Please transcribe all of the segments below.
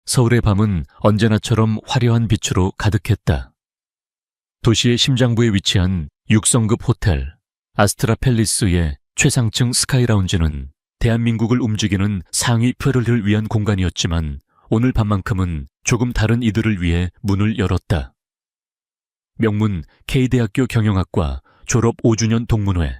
서울의 밤은 언제나처럼 화려한 빛으로 가득했다. 도시의 심장부에 위치한 6성급 호텔 아스트라 팰리스의 최상층 스카이라운지는 대한민국을 움직이는 상위 푸르를 위한 공간이었지만 오늘 밤만큼은 조금 다른 이들을 위해 문을 열었다. 명문 K대학교 경영학과 졸업 5주년 동문회.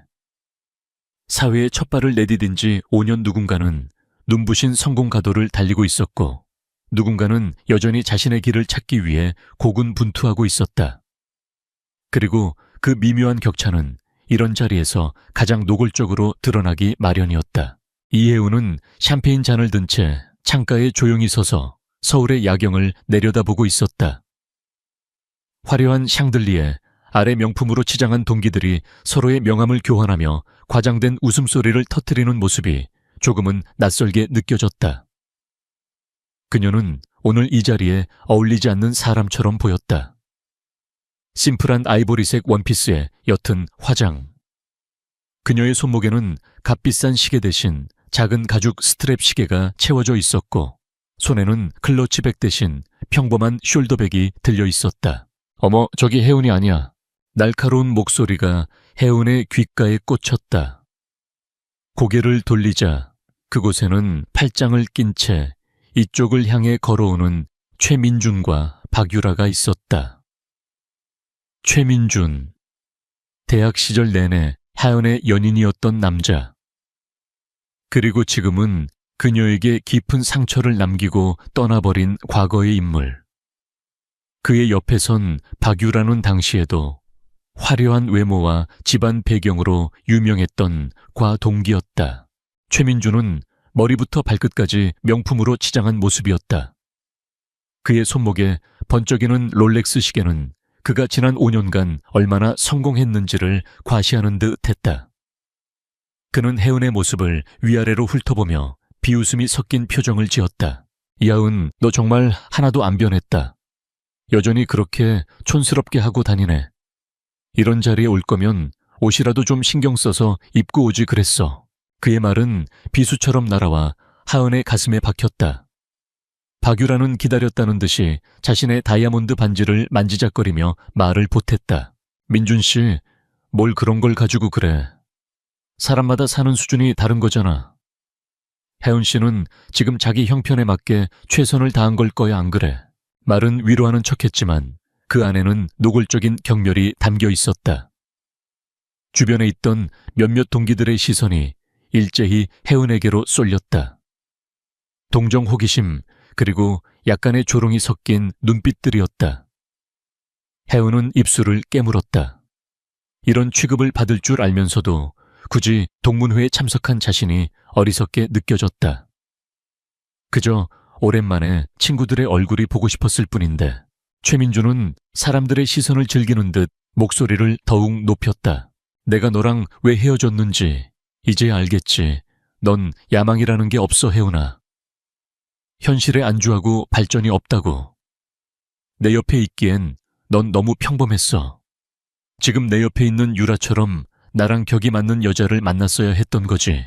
사회에 첫 발을 내디딘 지 5년 누군가는 눈부신 성공 가도를 달리고 있었고 누군가는 여전히 자신의 길을 찾기 위해 고군분투하고 있었다. 그리고 그 미묘한 격차는 이런 자리에서 가장 노골적으로 드러나기 마련이었다. 이혜우는 샴페인 잔을 든 채 창가에 조용히 서서 서울의 야경을 내려다보고 있었다. 화려한 샹들리에 아래 명품으로 치장한 동기들이 서로의 명함을 교환하며 과장된 웃음소리를 터뜨리는 모습이 조금은 낯설게 느껴졌다. 그녀는 오늘 이 자리에 어울리지 않는 사람처럼 보였다. 심플한 아이보리색 원피스에 옅은 화장. 그녀의 손목에는 값비싼 시계 대신 작은 가죽 스트랩 시계가 채워져 있었고 손에는 클러치백 대신 평범한 숄더백이 들려 있었다. 어머, 저기 혜운이 아니야. 날카로운 목소리가 혜운의 귓가에 꽂혔다. 고개를 돌리자 그곳에는 팔짱을 낀 채 이쪽을 향해 걸어오는 최민준과 박유라가 있었다. 최민준, 대학 시절 내내 하연의 연인이었던 남자. 그리고 지금은 그녀에게 깊은 상처를 남기고 떠나버린 과거의 인물. 그의 옆에 선 박유라는 당시에도 화려한 외모와 집안 배경으로 유명했던 과동기였다. 최민준은 머리부터 발끝까지 명품으로 치장한 모습이었다. 그의 손목에 번쩍이는 롤렉스 시계는 그가 지난 5년간 얼마나 성공했는지를 과시하는 듯 했다. 그는 혜은의 모습을 위아래로 훑어보며 비웃음이 섞인 표정을 지었다. 야은, 너 정말 하나도 안 변했다. 여전히 그렇게 촌스럽게 하고 다니네. 이런 자리에 올 거면 옷이라도 좀 신경 써서 입고 오지 그랬어. 그의 말은 비수처럼 날아와 하은의 가슴에 박혔다. 박유라는 기다렸다는 듯이 자신의 다이아몬드 반지를 만지작거리며 말을 보탰다. 민준 씨, 뭘 그런 걸 가지고 그래. 사람마다 사는 수준이 다른 거잖아. 혜은 씨는 지금 자기 형편에 맞게 최선을 다한 걸 거야, 안 그래? 말은 위로하는 척했지만 그 안에는 노골적인 경멸이 담겨 있었다. 주변에 있던 몇몇 동기들의 시선이 일제히 혜은에게로 쏠렸다. 동정 호기심 그리고 약간의 조롱이 섞인 눈빛들이었다. 혜은은 입술을 깨물었다. 이런 취급을 받을 줄 알면서도 굳이 동문회에 참석한 자신이 어리석게 느껴졌다. 그저 오랜만에 친구들의 얼굴이 보고 싶었을 뿐인데 최민준은 사람들의 시선을 즐기는 듯 목소리를 더욱 높였다. 내가 너랑 왜 헤어졌는지 이제 알겠지. 넌 야망이라는 게 없어, 혜은아. 현실에 안주하고 발전이 없다고. 내 옆에 있기엔 넌 너무 평범했어. 지금 내 옆에 있는 유라처럼 나랑 격이 맞는 여자를 만났어야 했던 거지.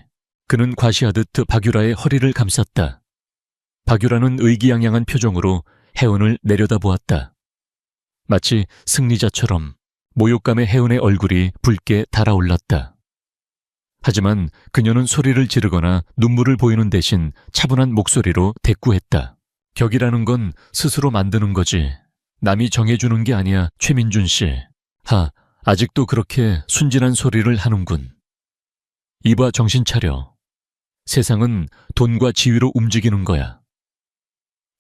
그는 과시하듯 박유라의 허리를 감쌌다. 박유라는 의기양양한 표정으로 혜은을 내려다보았다. 마치 승리자처럼 모욕감에 혜은의 얼굴이 붉게 달아올랐다. 하지만 그녀는 소리를 지르거나 눈물을 보이는 대신 차분한 목소리로 대꾸했다. 격이라는 건 스스로 만드는 거지. 남이 정해주는 게 아니야, 최민준 씨. 아직도 그렇게 순진한 소리를 하는군. 이봐, 정신 차려. 세상은 돈과 지위로 움직이는 거야.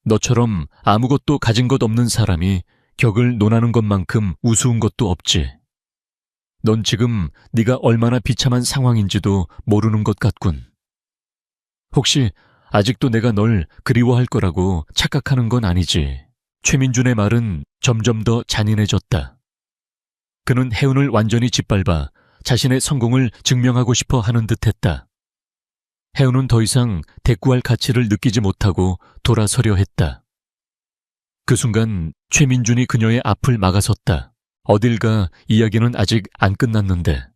너처럼 아무것도 가진 것 없는 사람이 격을 논하는 것만큼 우스운 것도 없지. 넌 지금 네가 얼마나 비참한 상황인지도 모르는 것 같군. 혹시 아직도 내가 널 그리워할 거라고 착각하는 건 아니지. 최민준의 말은 점점 더 잔인해졌다. 그는 혜은을 완전히 짓밟아 자신의 성공을 증명하고 싶어 하는 듯했다. 혜은은 더 이상 대꾸할 가치를 느끼지 못하고 돌아서려 했다. 그 순간 최민준이 그녀의 앞을 막아섰다. 어딜 가, 이야기는 아직 안 끝났는데.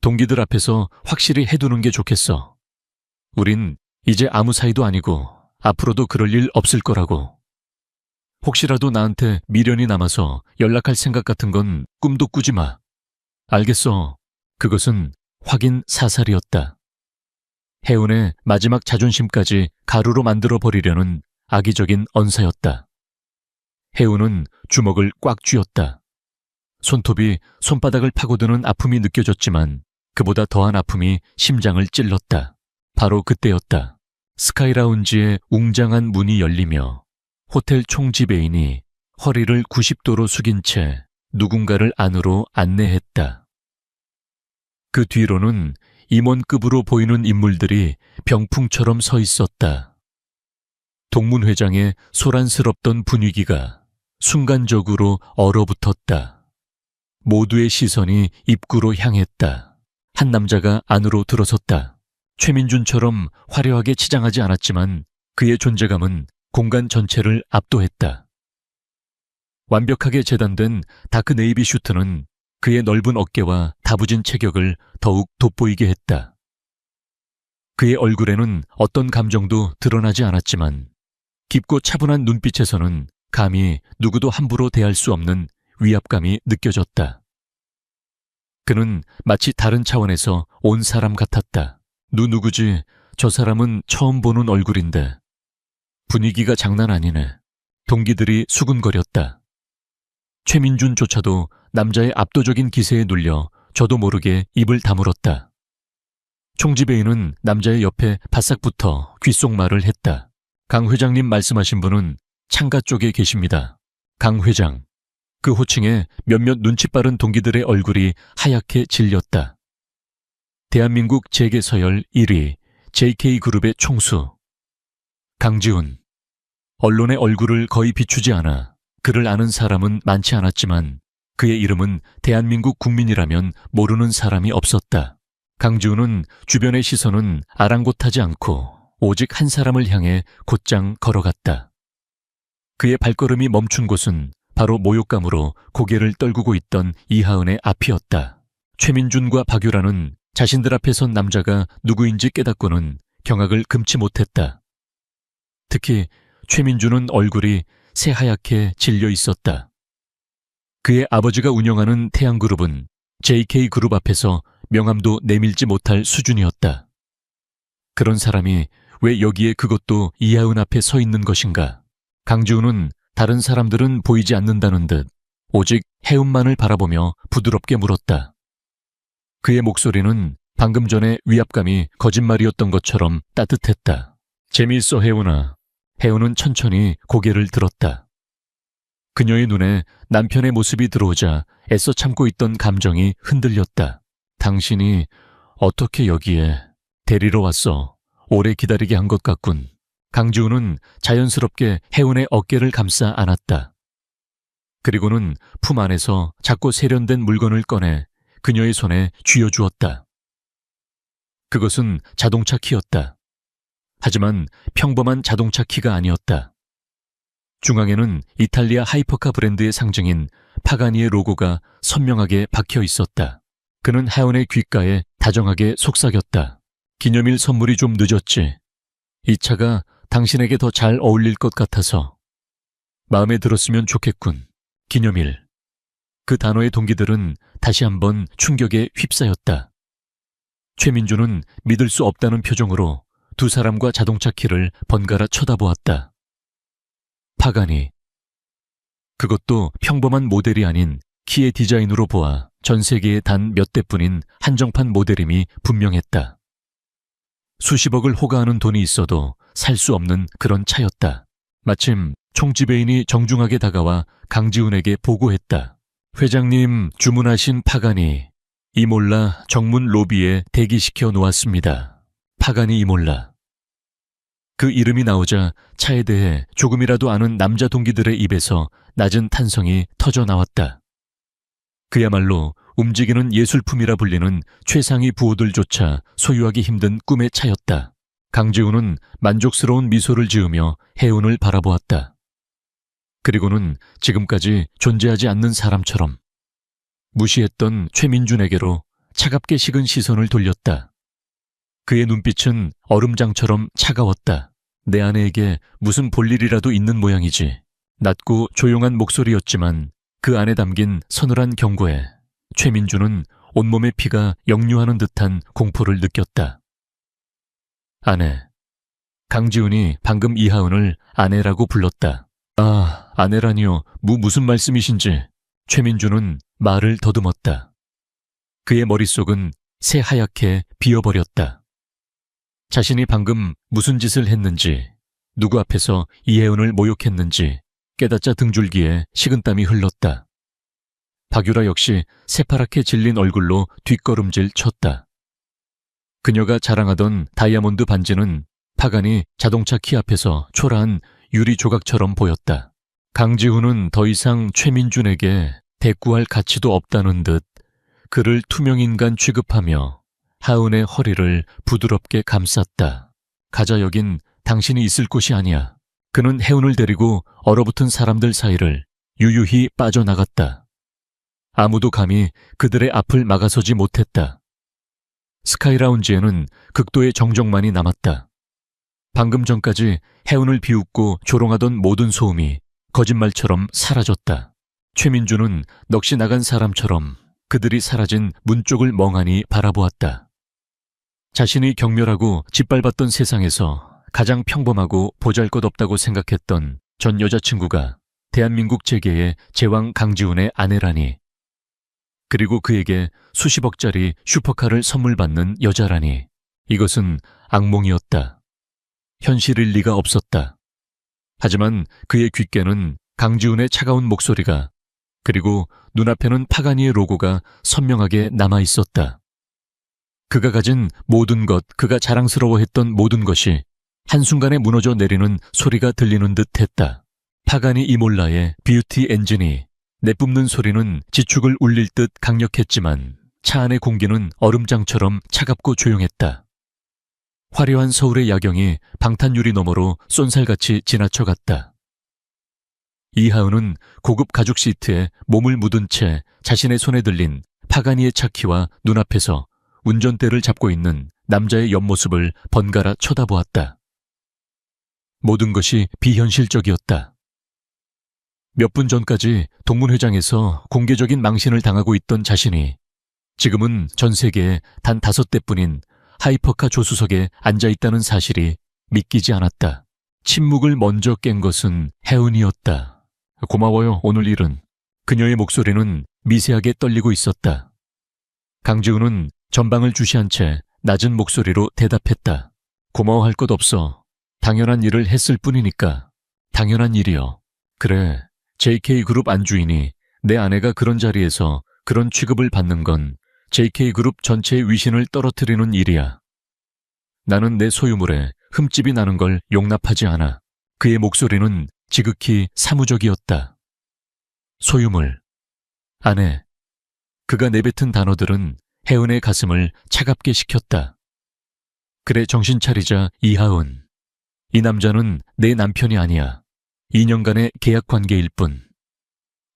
동기들 앞에서 확실히 해두는 게 좋겠어. 우린 이제 아무 사이도 아니고 앞으로도 그럴 일 없을 거라고. 혹시라도 나한테 미련이 남아서 연락할 생각 같은 건 꿈도 꾸지 마. 알겠어. 그것은 확인 사살이었다. 혜운의 마지막 자존심까지 가루로 만들어 버리려는 악의적인 언사였다. 혜운은 주먹을 꽉 쥐었다. 손톱이 손바닥을 파고드는 아픔이 느껴졌지만 그보다 더한 아픔이 심장을 찔렀다. 바로 그때였다. 스카이라운지의 웅장한 문이 열리며 호텔 총지배인이 허리를 90도로 숙인 채 누군가를 안으로 안내했다. 그 뒤로는 임원급으로 보이는 인물들이 병풍처럼 서 있었다. 동문회장의 소란스럽던 분위기가 순간적으로 얼어붙었다. 모두의 시선이 입구로 향했다. 한 남자가 안으로 들어섰다. 최민준처럼 화려하게 치장하지 않았지만 그의 존재감은 공간 전체를 압도했다. 완벽하게 재단된 다크 네이비 슈트는 그의 넓은 어깨와 다부진 체격을 더욱 돋보이게 했다. 그의 얼굴에는 어떤 감정도 드러나지 않았지만 깊고 차분한 눈빛에서는 감히 누구도 함부로 대할 수 없는 위압감이 느껴졌다. 그는 마치 다른 차원에서 온 사람 같았다. 누구지? 저 사람은 처음 보는 얼굴인데. 분위기가 장난 아니네. 동기들이 수군거렸다. 최민준조차도 남자의 압도적인 기세에 눌려 저도 모르게 입을 다물었다. 총지배인은 남자의 옆에 바싹 붙어 귓속말을 했다. 강 회장님 말씀하신 분은 창가 쪽에 계십니다. 강 회장. 그 호칭에 몇몇 눈치 빠른 동기들의 얼굴이 하얗게 질렸다. 대한민국 재계서열 1위 JK그룹의 총수. 강지훈. 언론의 얼굴을 거의 비추지 않아 그를 아는 사람은 많지 않았지만 그의 이름은 대한민국 국민이라면 모르는 사람이 없었다. 강지훈은 주변의 시선은 아랑곳하지 않고 오직 한 사람을 향해 곧장 걸어갔다. 그의 발걸음이 멈춘 곳은 바로 모욕감으로 고개를 떨구고 있던 이하은의 앞이었다. 최민준과 박유라는 자신들 앞에 선 남자가 누구인지 깨닫고는 경악을 금치 못했다. 특히 최민준은 얼굴이 새하얗게 질려 있었다. 그의 아버지가 운영하는 태양그룹은 JK그룹 앞에서 명함도 내밀지 못할 수준이었다. 그런 사람이 왜 여기에 그것도 이하은 앞에 서 있는 것인가? 강지훈은 다른 사람들은 보이지 않는다는 듯 오직 혜은만을 바라보며 부드럽게 물었다. 그의 목소리는 방금 전에 위압감이 거짓말이었던 것처럼 따뜻했다. 재미있어 혜은아. 혜은은 천천히 고개를 들었다. 그녀의 눈에 남편의 모습이 들어오자 애써 참고 있던 감정이 흔들렸다. 당신이 어떻게 여기에 데리러 왔어? 오래 기다리게 한 것 같군. 강지훈은 자연스럽게 혜은의 어깨를 감싸 안았다. 그리고는 품 안에서 작고 세련된 물건을 꺼내 그녀의 손에 쥐어주었다. 그것은 자동차 키였다. 하지만 평범한 자동차 키가 아니었다. 중앙에는 이탈리아 하이퍼카 브랜드의 상징인 파가니의 로고가 선명하게 박혀 있었다. 그는 혜은의 귓가에 다정하게 속삭였다. 기념일 선물이 좀 늦었지. 이 차가 당신에게 더 잘 어울릴 것 같아서. 마음에 들었으면 좋겠군. 기념일. 그 단어의 동기들은 다시 한번 충격에 휩싸였다. 최민준은 믿을 수 없다는 표정으로 두 사람과 자동차 키를 번갈아 쳐다보았다. 파가니. 그것도 평범한 모델이 아닌 키의 디자인으로 보아 전 세계에 단 몇 대뿐인 한정판 모델임이 분명했다. 수십억을 호가하는 돈이 있어도 살 수 없는 그런 차였다. 마침 총지배인이 정중하게 다가와 강지훈에게 보고했다. 회장님 주문하신 파가니 이몰라 정문 로비에 대기시켜 놓았습니다. 파가니 이몰라. 그 이름이 나오자 차에 대해 조금이라도 아는 남자 동기들의 입에서 낮은 탄성이 터져 나왔다. 그야말로 움직이는 예술품이라 불리는 최상위 부호들조차 소유하기 힘든 꿈의 차였다. 강지훈은 만족스러운 미소를 지으며 혜은을 바라보았다. 그리고는 지금까지 존재하지 않는 사람처럼 무시했던 최민준에게로 차갑게 식은 시선을 돌렸다. 그의 눈빛은 얼음장처럼 차가웠다. 내 아내에게 무슨 볼일이라도 있는 모양이지. 낮고 조용한 목소리였지만 그 안에 담긴 서늘한 경고에 최민주는 온몸의 피가 역류하는 듯한 공포를 느꼈다. 아내. 강지훈이 방금 이하은을 아내라고 불렀다. 아, 아내라니요. 무슨 말씀이신지. 최민주는 말을 더듬었다. 그의 머릿속은 새하얗게 비어버렸다. 자신이 방금 무슨 짓을 했는지, 누구 앞에서 이혜은을 모욕했는지 깨닫자 등줄기에 식은땀이 흘렀다. 박유라 역시 새파랗게 질린 얼굴로 뒷걸음질 쳤다. 그녀가 자랑하던 다이아몬드 반지는 파간이 자동차 키 앞에서 초라한 유리 조각처럼 보였다. 강지훈은 더 이상 최민준에게 대꾸할 가치도 없다는 듯 그를 투명인간 취급하며 하은의 허리를 부드럽게 감쌌다. 가자, 여긴 당신이 있을 곳이 아니야. 그는 혜은을 데리고 얼어붙은 사람들 사이를 유유히 빠져나갔다. 아무도 감히 그들의 앞을 막아서지 못했다. 스카이라운지에는 극도의 정적만이 남았다. 방금 전까지 혜은을 비웃고 조롱하던 모든 소음이 거짓말처럼 사라졌다. 최민주는 넋이 나간 사람처럼 그들이 사라진 문 쪽을 멍하니 바라보았다. 자신이 경멸하고 짓밟았던 세상에서 가장 평범하고 보잘것없다고 생각했던 전 여자친구가 대한민국 재계의 제왕 강지훈의 아내라니. 그리고 그에게 수십억짜리 슈퍼카를 선물 받는 여자라니. 이것은 악몽이었다. 현실일 리가 없었다. 하지만 그의 귓께는 강지훈의 차가운 목소리가, 그리고 눈앞에는 파가니의 로고가 선명하게 남아있었다. 그가 가진 모든 것, 그가 자랑스러워했던 모든 것이 한순간에 무너져 내리는 소리가 들리는 듯 했다. 파가니 이몰라의 뷰티 엔진이 내뿜는 소리는 지축을 울릴 듯 강력했지만 차 안의 공기는 얼음장처럼 차갑고 조용했다. 화려한 서울의 야경이 방탄유리 너머로 쏜살같이 지나쳐갔다. 이하은은 고급 가죽 시트에 몸을 묻은 채 자신의 손에 들린 파가니의 차키와 눈앞에서 운전대를 잡고 있는 남자의 옆모습을 번갈아 쳐다보았다. 모든 것이 비현실적이었다. 몇 분 전까지 동문회장에서 공개적인 망신을 당하고 있던 자신이 지금은 전 세계에 단 5대뿐인 하이퍼카 조수석에 앉아있다는 사실이 믿기지 않았다. 침묵을 먼저 깬 것은 혜은이었다. 고마워요, 오늘 일은. 그녀의 목소리는 미세하게 떨리고 있었다. 강지훈은 전방을 주시한 채 낮은 목소리로 대답했다. 고마워할 것 없어. 당연한 일을 했을 뿐이니까. 당연한 일이요. 그래, JK그룹 안주인이 내 아내가 그런 자리에서 그런 취급을 받는 건 JK그룹 전체의 위신을 떨어뜨리는 일이야. 나는 내 소유물에 흠집이 나는 걸 용납하지 않아. 그의 목소리는 지극히 사무적이었다. 소유물, 아내. 그가 내뱉은 단어들은 혜은의 가슴을 차갑게 식혔다. 그래, 정신 차리자, 이하은. 이 남자는 내 남편이 아니야. 2년간의 계약 관계일 뿐.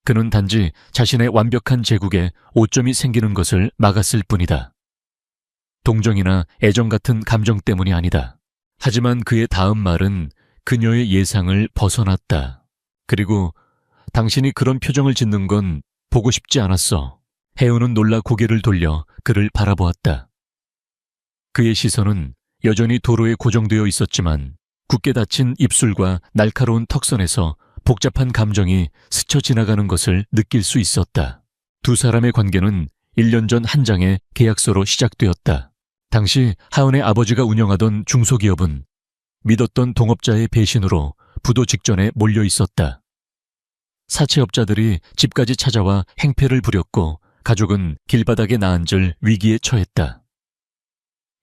그는 단지 자신의 완벽한 제국에 오점이 생기는 것을 막았을 뿐이다. 동정이나 애정 같은 감정 때문이 아니다. 하지만 그의 다음 말은 그녀의 예상을 벗어났다. 그리고 당신이 그런 표정을 짓는 건 보고 싶지 않았어. 혜은은 놀라 고개를 돌려 그를 바라보았다. 그의 시선은 여전히 도로에 고정되어 있었지만 굳게 닫힌 입술과 날카로운 턱선에서 복잡한 감정이 스쳐 지나가는 것을 느낄 수 있었다. 두 사람의 관계는 1년 전 한 장의 계약서로 시작되었다. 당시 하은의 아버지가 운영하던 중소기업은 믿었던 동업자의 배신으로 부도 직전에 몰려 있었다. 사채업자들이 집까지 찾아와 행패를 부렸고 가족은 길바닥에 나앉을 위기에 처했다.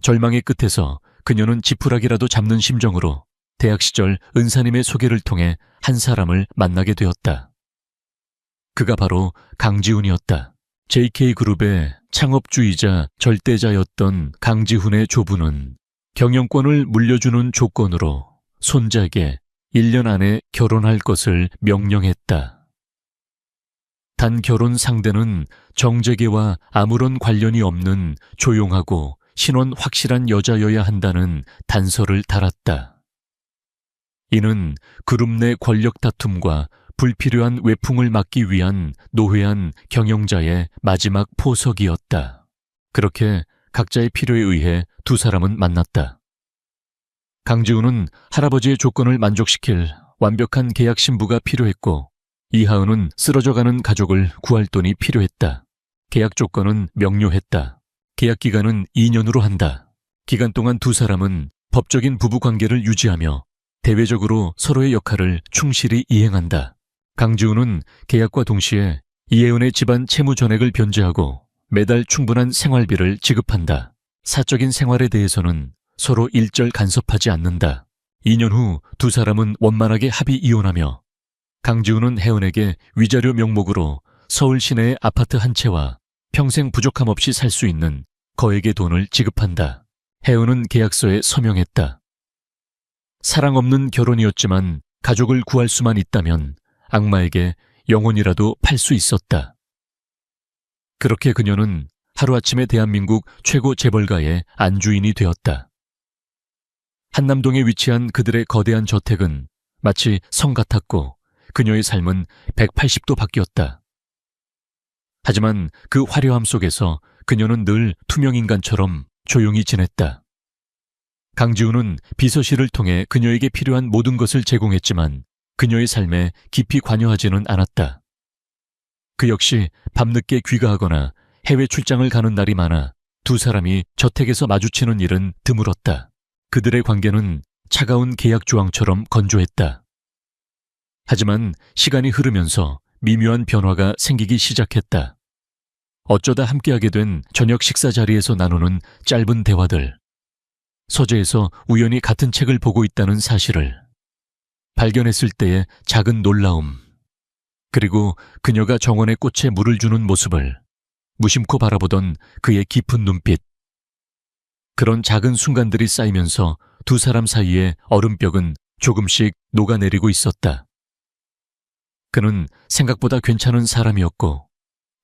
절망의 끝에서 그녀는 지푸라기라도 잡는 심정으로 대학 시절 은사님의 소개를 통해 한 사람을 만나게 되었다. 그가 바로 강지훈이었다. JK그룹의 창업주이자 절대자였던 강지훈의 조부는 경영권을 물려주는 조건으로 손자에게 1년 안에 결혼할 것을 명령했다. 단 결혼 상대는 정재계와 아무런 관련이 없는 조용하고 신원 확실한 여자여야 한다는 단서를 달았다. 이는 그룹 내 권력 다툼과 불필요한 외풍을 막기 위한 노회한 경영자의 마지막 포석이었다. 그렇게 각자의 필요에 의해 두 사람은 만났다. 강지우는 할아버지의 조건을 만족시킬 완벽한 계약 신부가 필요했고, 이하은은 쓰러져가는 가족을 구할 돈이 필요했다. 계약 조건은 명료했다. 계약 기간은 2년으로 한다. 기간 동안 두 사람은 법적인 부부 관계를 유지하며 대외적으로 서로의 역할을 충실히 이행한다. 강지우는 계약과 동시에 이혜은의 집안 채무 전액을 변제하고 매달 충분한 생활비를 지급한다. 사적인 생활에 대해서는 서로 일절 간섭하지 않는다. 2년 후 두 사람은 원만하게 합의 이혼하며 강지우는 혜은에게 위자료 명목으로 서울 시내의 아파트 한 채와 평생 부족함 없이 살 수 있는 거액의 돈을 지급한다. 혜은은 계약서에 서명했다. 사랑 없는 결혼이었지만 가족을 구할 수만 있다면 악마에게 영혼이라도 팔 수 있었다. 그렇게 그녀는 하루아침에 대한민국 최고 재벌가의 안주인이 되었다. 한남동에 위치한 그들의 거대한 저택은 마치 성 같았고 그녀의 삶은 180도 바뀌었다. 하지만 그 화려함 속에서 그녀는 늘 투명인간처럼 조용히 지냈다. 강지우는 비서실을 통해 그녀에게 필요한 모든 것을 제공했지만 그녀의 삶에 깊이 관여하지는 않았다. 그 역시 밤늦게 귀가하거나 해외 출장을 가는 날이 많아 두 사람이 저택에서 마주치는 일은 드물었다. 그들의 관계는 차가운 계약 조항처럼 건조했다. 하지만 시간이 흐르면서 미묘한 변화가 생기기 시작했다. 어쩌다 함께하게 된 저녁 식사 자리에서 나누는 짧은 대화들, 서재에서 우연히 같은 책을 보고 있다는 사실을, 발견했을 때의 작은 놀라움, 그리고 그녀가 정원의 꽃에 물을 주는 모습을 무심코 바라보던 그의 깊은 눈빛. 그런 작은 순간들이 쌓이면서 두 사람 사이의 얼음벽은 조금씩 녹아내리고 있었다. 그는 생각보다 괜찮은 사람이었고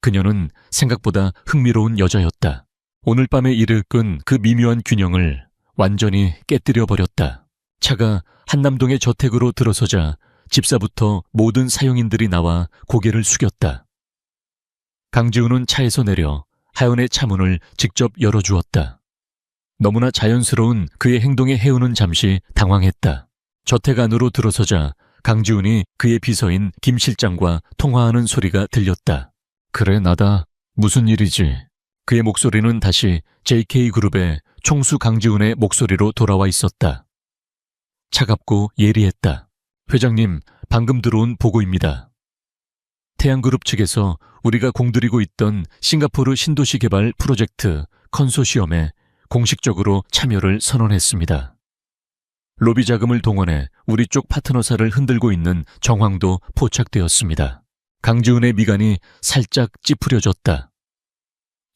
그녀는 생각보다 흥미로운 여자였다. 오늘 밤에 일을 끈 그 미묘한 균형을 완전히 깨뜨려 버렸다. 차가 한남동의 저택으로 들어서자 집사부터 모든 사용인들이 나와 고개를 숙였다. 강지우는 차에서 내려 하연의 차문을 직접 열어주었다. 너무나 자연스러운 그의 행동에 혜은은 잠시 당황했다. 저택 안으로 들어서자 강지훈이 그의 비서인 김 실장과 통화하는 소리가 들렸다. 그래, 나다. 무슨 일이지? 그의 목소리는 다시 JK그룹의 총수 강지훈의 목소리로 돌아와 있었다. 차갑고 예리했다. 회장님, 방금 들어온 보고입니다. 태양그룹 측에서 우리가 공들이고 있던 싱가포르 신도시 개발 프로젝트 컨소시엄에 공식적으로 참여를 선언했습니다. 로비 자금을 동원해 우리 쪽 파트너사를 흔들고 있는 정황도 포착되었습니다. 강지훈의 미간이 살짝 찌푸려졌다.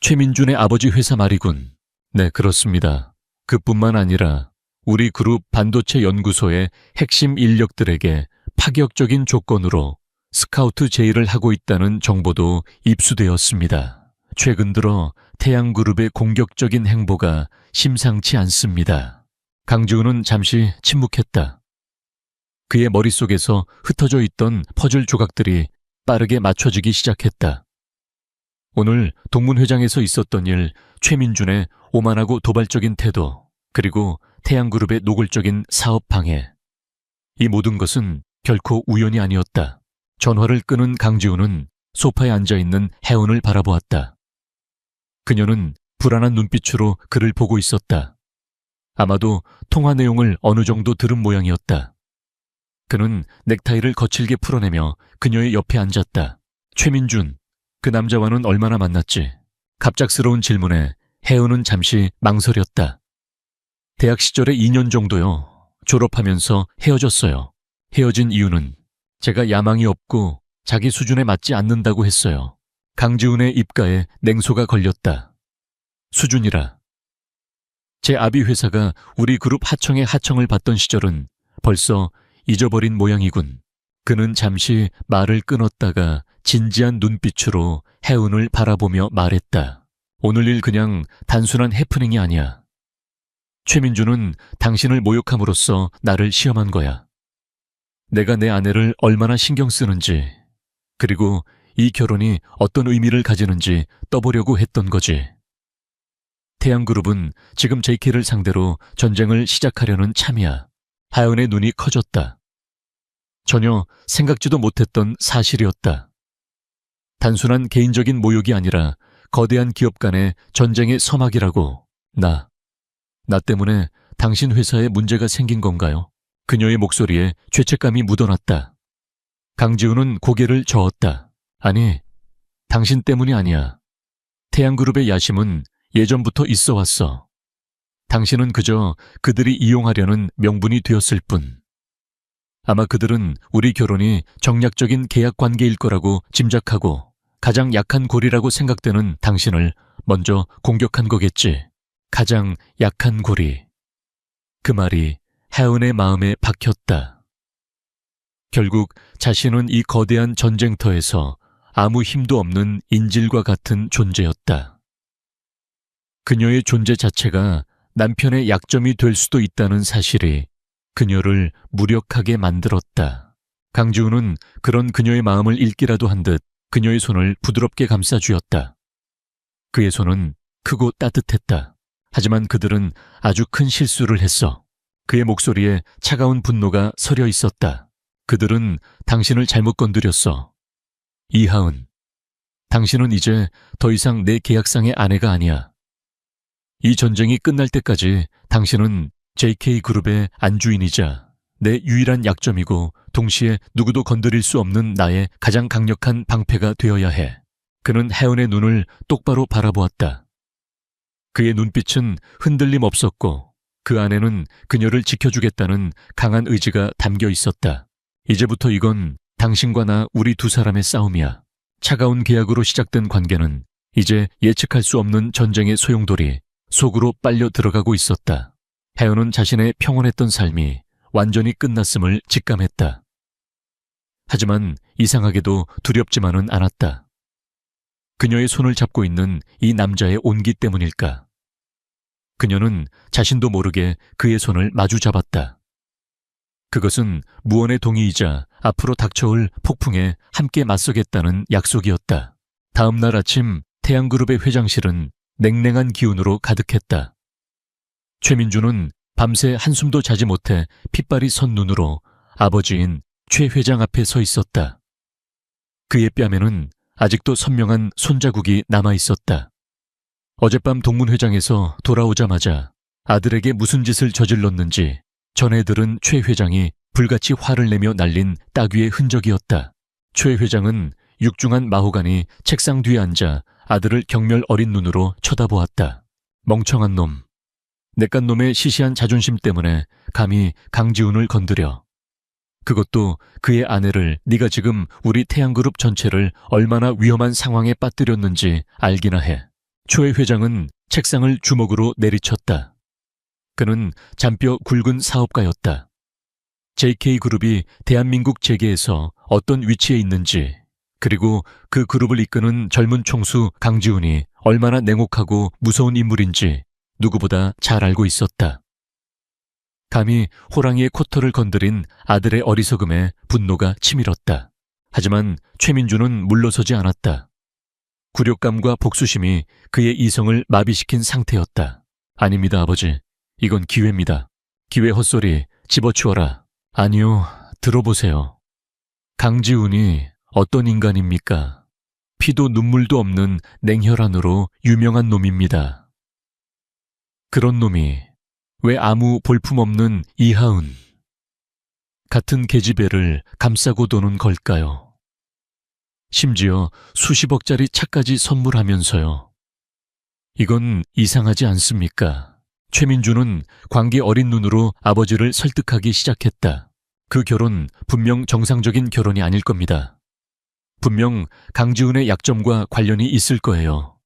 최민준의 아버지 회사 말이군. 네, 그렇습니다. 그뿐만 아니라 우리 그룹 반도체 연구소의 핵심 인력들에게 파격적인 조건으로 스카우트 제의를 하고 있다는 정보도 입수되었습니다. 최근 들어 태양그룹의 공격적인 행보가 심상치 않습니다. 강지훈은 잠시 침묵했다. 그의 머릿속에서 흩어져 있던 퍼즐 조각들이 빠르게 맞춰지기 시작했다. 오늘 동문회장에서 있었던 일, 최민준의 오만하고 도발적인 태도, 그리고 태양그룹의 노골적인 사업 방해. 이 모든 것은 결코 우연이 아니었다. 전화를 끊은 강지훈은 소파에 앉아있는 혜은을 바라보았다. 그녀는 불안한 눈빛으로 그를 보고 있었다. 아마도 통화 내용을 어느 정도 들은 모양이었다. 그는 넥타이를 거칠게 풀어내며 그녀의 옆에 앉았다. 최민준, 그 남자와는 얼마나 만났지? 갑작스러운 질문에 혜은은 잠시 망설였다. 대학 시절에 2년 정도요. 졸업하면서 헤어졌어요. 헤어진 이유는 제가 야망이 없고 자기 수준에 맞지 않는다고 했어요. 강지훈의 입가에 냉소가 걸렸다. 수준이라. 제 아비 회사가 우리 그룹 하청의 하청을 받던 시절은 벌써 잊어버린 모양이군. 그는 잠시 말을 끊었다가 진지한 눈빛으로 혜은을 바라보며 말했다. 오늘 일 그냥 단순한 해프닝이 아니야. 최민주는 당신을 모욕함으로써 나를 시험한 거야. 내가 내 아내를 얼마나 신경 쓰는지, 그리고 이 결혼이 어떤 의미를 가지는지 떠보려고 했던 거지. 태양그룹은 지금 JK를 상대로 전쟁을 시작하려는 참이야. 하연의 눈이 커졌다. 전혀 생각지도 못했던 사실이었다. 단순한 개인적인 모욕이 아니라 거대한 기업 간의 전쟁의 서막이라고. 나 때문에 당신 회사에 문제가 생긴 건가요? 그녀의 목소리에 죄책감이 묻어났다. 강지훈은 고개를 저었다. 아니, 당신 때문이 아니야. 태양그룹의 야심은 예전부터 있어 왔어. 당신은 그저 그들이 이용하려는 명분이 되었을 뿐. 아마 그들은 우리 결혼이 정략적인 계약 관계일 거라고 짐작하고 가장 약한 고리라고 생각되는 당신을 먼저 공격한 거겠지. 가장 약한 고리. 그 말이 하은의 마음에 박혔다. 결국 자신은 이 거대한 전쟁터에서 아무 힘도 없는 인질과 같은 존재였다. 그녀의 존재 자체가 남편의 약점이 될 수도 있다는 사실이 그녀를 무력하게 만들었다. 강지훈은 그런 그녀의 마음을 읽기라도 한 듯 그녀의 손을 부드럽게 감싸주었다. 그의 손은 크고 따뜻했다. 하지만 그들은 아주 큰 실수를 했어. 그의 목소리에 차가운 분노가 서려 있었다. 그들은 당신을 잘못 건드렸어. 이하은, 당신은 이제 더 이상 내 계약상의 아내가 아니야. 이 전쟁이 끝날 때까지 당신은 JK그룹의 안주인이자 내 유일한 약점이고 동시에 누구도 건드릴 수 없는 나의 가장 강력한 방패가 되어야 해. 그는 하연의 눈을 똑바로 바라보았다. 그의 눈빛은 흔들림 없었고 그 안에는 그녀를 지켜주겠다는 강한 의지가 담겨 있었다. 이제부터 이건 당신과 나 우리 두 사람의 싸움이야. 차가운 계약으로 시작된 관계는 이제 예측할 수 없는 전쟁의 소용돌이 속으로 빨려 들어가고 있었다. 하연은 자신의 평온했던 삶이 완전히 끝났음을 직감했다. 하지만 이상하게도 두렵지만은 않았다. 그녀의 손을 잡고 있는 이 남자의 온기 때문일까? 그녀는 자신도 모르게 그의 손을 마주 잡았다. 그것은 무언의 동의이자 앞으로 닥쳐올 폭풍에 함께 맞서겠다는 약속이었다. 다음 날 아침 태양그룹의 회장실은 냉랭한 기운으로 가득했다. 최민주는 밤새 한숨도 자지 못해 핏발이 선 눈으로 아버지인 최 회장 앞에 서 있었다. 그의 뺨에는 아직도 선명한 손자국이 남아있었다. 어젯밤 동문회장에서 돌아오자마자 아들에게 무슨 짓을 저질렀는지 전해 들은 최 회장이 불같이 화를 내며 날린 따귀의 흔적이었다. 최 회장은 육중한 마호간이 책상 뒤에 앉아 아들을 경멸 어린 눈으로 쳐다보았다. 멍청한 놈. 내깟 놈의 시시한 자존심 때문에 감히 강지훈을 건드려. 그것도 그의 아내를 네가 지금 우리 태양그룹 전체를 얼마나 위험한 상황에 빠뜨렸는지 알기나 해. 최 회장은 책상을 주먹으로 내리쳤다. 그는 잔뼈 굵은 사업가였다. JK그룹이 대한민국 재계에서 어떤 위치에 있는지, 그리고 그 그룹을 이끄는 젊은 총수 강지훈이 얼마나 냉혹하고 무서운 인물인지 누구보다 잘 알고 있었다. 감히 호랑이의 코털을 건드린 아들의 어리석음에 분노가 치밀었다. 하지만 최민주는 물러서지 않았다. 굴욕감과 복수심이 그의 이성을 마비시킨 상태였다. 아닙니다, 아버지. 이건 기회입니다. 기회 헛소리 집어치워라. 아니요, 들어보세요. 강지훈이 어떤 인간입니까? 피도 눈물도 없는 냉혈한으로 유명한 놈입니다. 그런 놈이 왜 아무 볼품없는 이하은, 같은 계집애를 감싸고 도는 걸까요? 심지어 수십억짜리 차까지 선물하면서요. 이건 이상하지 않습니까? 최민주는 광기 어린 눈으로 아버지를 설득하기 시작했다. 그 결혼 분명 정상적인 결혼이 아닐 겁니다. 분명 강지훈의 약점과 관련이 있을 거예요.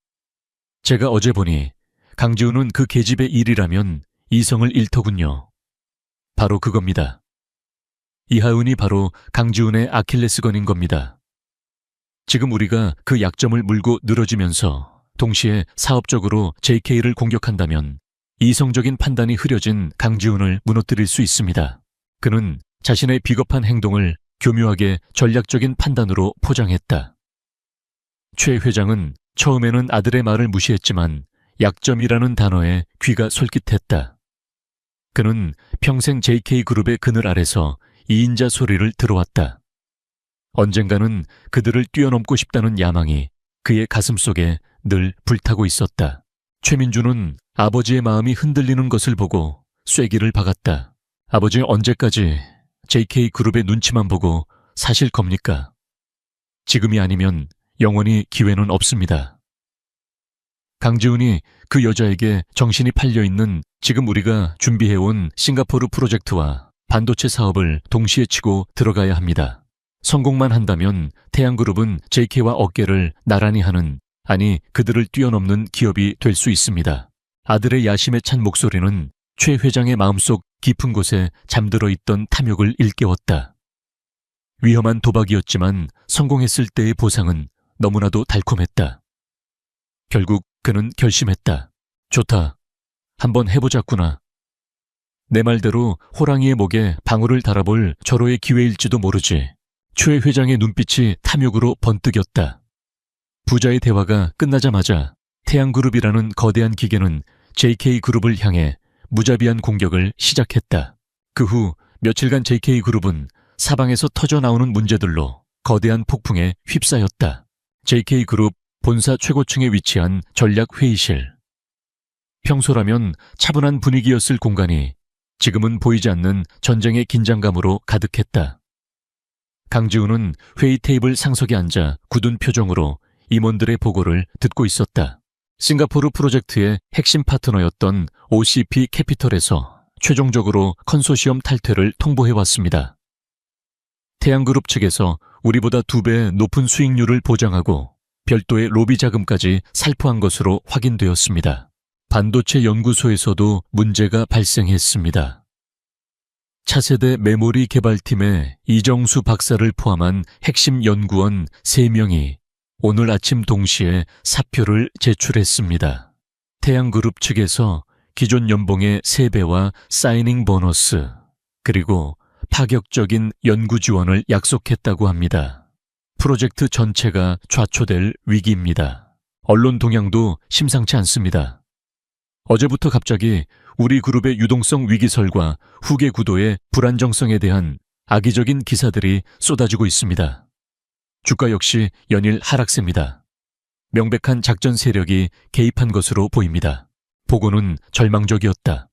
제가 어제 보니 강지훈은 그 계집의 일이라면 이성을 잃더군요. 바로 그겁니다. 이하은이 바로 강지훈의 아킬레스건인 겁니다. 지금 우리가 그 약점을 물고 늘어지면서 동시에 사업적으로 JK를 공격한다면 이성적인 판단이 흐려진 강지훈을 무너뜨릴 수 있습니다. 그는 자신의 비겁한 행동을 교묘하게 전략적인 판단으로 포장했다. 최 회장은 처음에는 아들의 말을 무시했지만 약점이라는 단어에 귀가 솔깃했다. 그는 평생 JK그룹의 그늘 아래서 2인자 소리를 들어왔다. 언젠가는 그들을 뛰어넘고 싶다는 야망이 그의 가슴속에 늘 불타고 있었다. 최민주는 아버지의 마음이 흔들리는 것을 보고 쐐기를 박았다. 아버지, 언제까지 JK그룹의 눈치만 보고 사실 겁니까? 지금이 아니면 영원히 기회는 없습니다. 강지훈이 그 여자에게 정신이 팔려있는 지금 우리가 준비해온 싱가포르 프로젝트와 반도체 사업을 동시에 치고 들어가야 합니다. 성공만 한다면 태양그룹은 JK와 어깨를 나란히 하는, 아니 그들을 뛰어넘는 기업이 될 수 있습니다. 아들의 야심에 찬 목소리는 최 회장의 마음속 깊은 곳에 잠들어 있던 탐욕을 일깨웠다. 위험한 도박이었지만 성공했을 때의 보상은 너무나도 달콤했다. 결국 그는 결심했다. 좋다. 한번 해보자꾸나. 내 말대로 호랑이의 목에 방울을 달아볼 절호의 기회일지도 모르지. 최 회장의 눈빛이 탐욕으로 번뜩였다. 부자의 대화가 끝나자마자 태양그룹이라는 거대한 기계는 JK그룹을 향해 무자비한 공격을 시작했다. 그 후 며칠간 JK그룹은 사방에서 터져나오는 문제들로 거대한 폭풍에 휩싸였다. JK그룹 본사 최고층에 위치한 전략회의실. 평소라면 차분한 분위기였을 공간이 지금은 보이지 않는 전쟁의 긴장감으로 가득했다. 강지훈은 회의 테이블 상석에 앉아 굳은 표정으로 임원들의 보고를 듣고 있었다. 싱가포르 프로젝트의 핵심 파트너였던 OCP 캐피털에서 최종적으로 컨소시엄 탈퇴를 통보해왔습니다. 태양그룹 측에서 우리보다 2배 높은 수익률을 보장하고 별도의 로비 자금까지 살포한 것으로 확인되었습니다. 반도체 연구소에서도 문제가 발생했습니다. 차세대 메모리 개발팀의 이정수 박사를 포함한 핵심 연구원 3명이 오늘 아침 동시에 사표를 제출했습니다. 태양그룹 측에서 기존 연봉의 3배와 사이닝 보너스, 그리고 파격적인 연구 지원을 약속했다고 합니다. 프로젝트 전체가 좌초될 위기입니다. 언론 동향도 심상치 않습니다. 어제부터 갑자기 우리 그룹의 유동성 위기설과 후계 구도의 불안정성에 대한 악의적인 기사들이 쏟아지고 있습니다. 주가 역시 연일 하락세입니다. 명백한 작전 세력이 개입한 것으로 보입니다. 보고는 절망적이었다.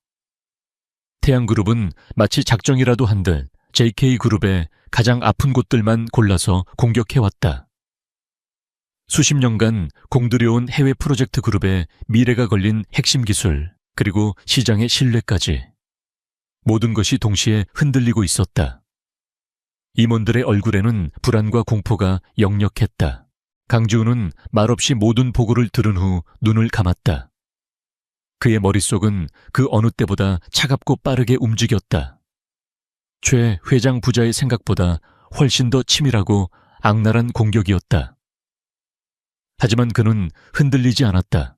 태양그룹은 마치 작정이라도 한 듯 JK그룹의 가장 아픈 곳들만 골라서 공격해왔다. 수십 년간 공들여온 해외 프로젝트 그룹의 미래가 걸린 핵심 기술, 그리고 시장의 신뢰까지 모든 것이 동시에 흔들리고 있었다. 임원들의 얼굴에는 불안과 공포가 역력했다. 강지훈은 말없이 모든 보고를 들은 후 눈을 감았다. 그의 머릿속은 그 어느 때보다 차갑고 빠르게 움직였다. 최 회장 부자의 생각보다 훨씬 더 치밀하고 악랄한 공격이었다. 하지만 그는 흔들리지 않았다.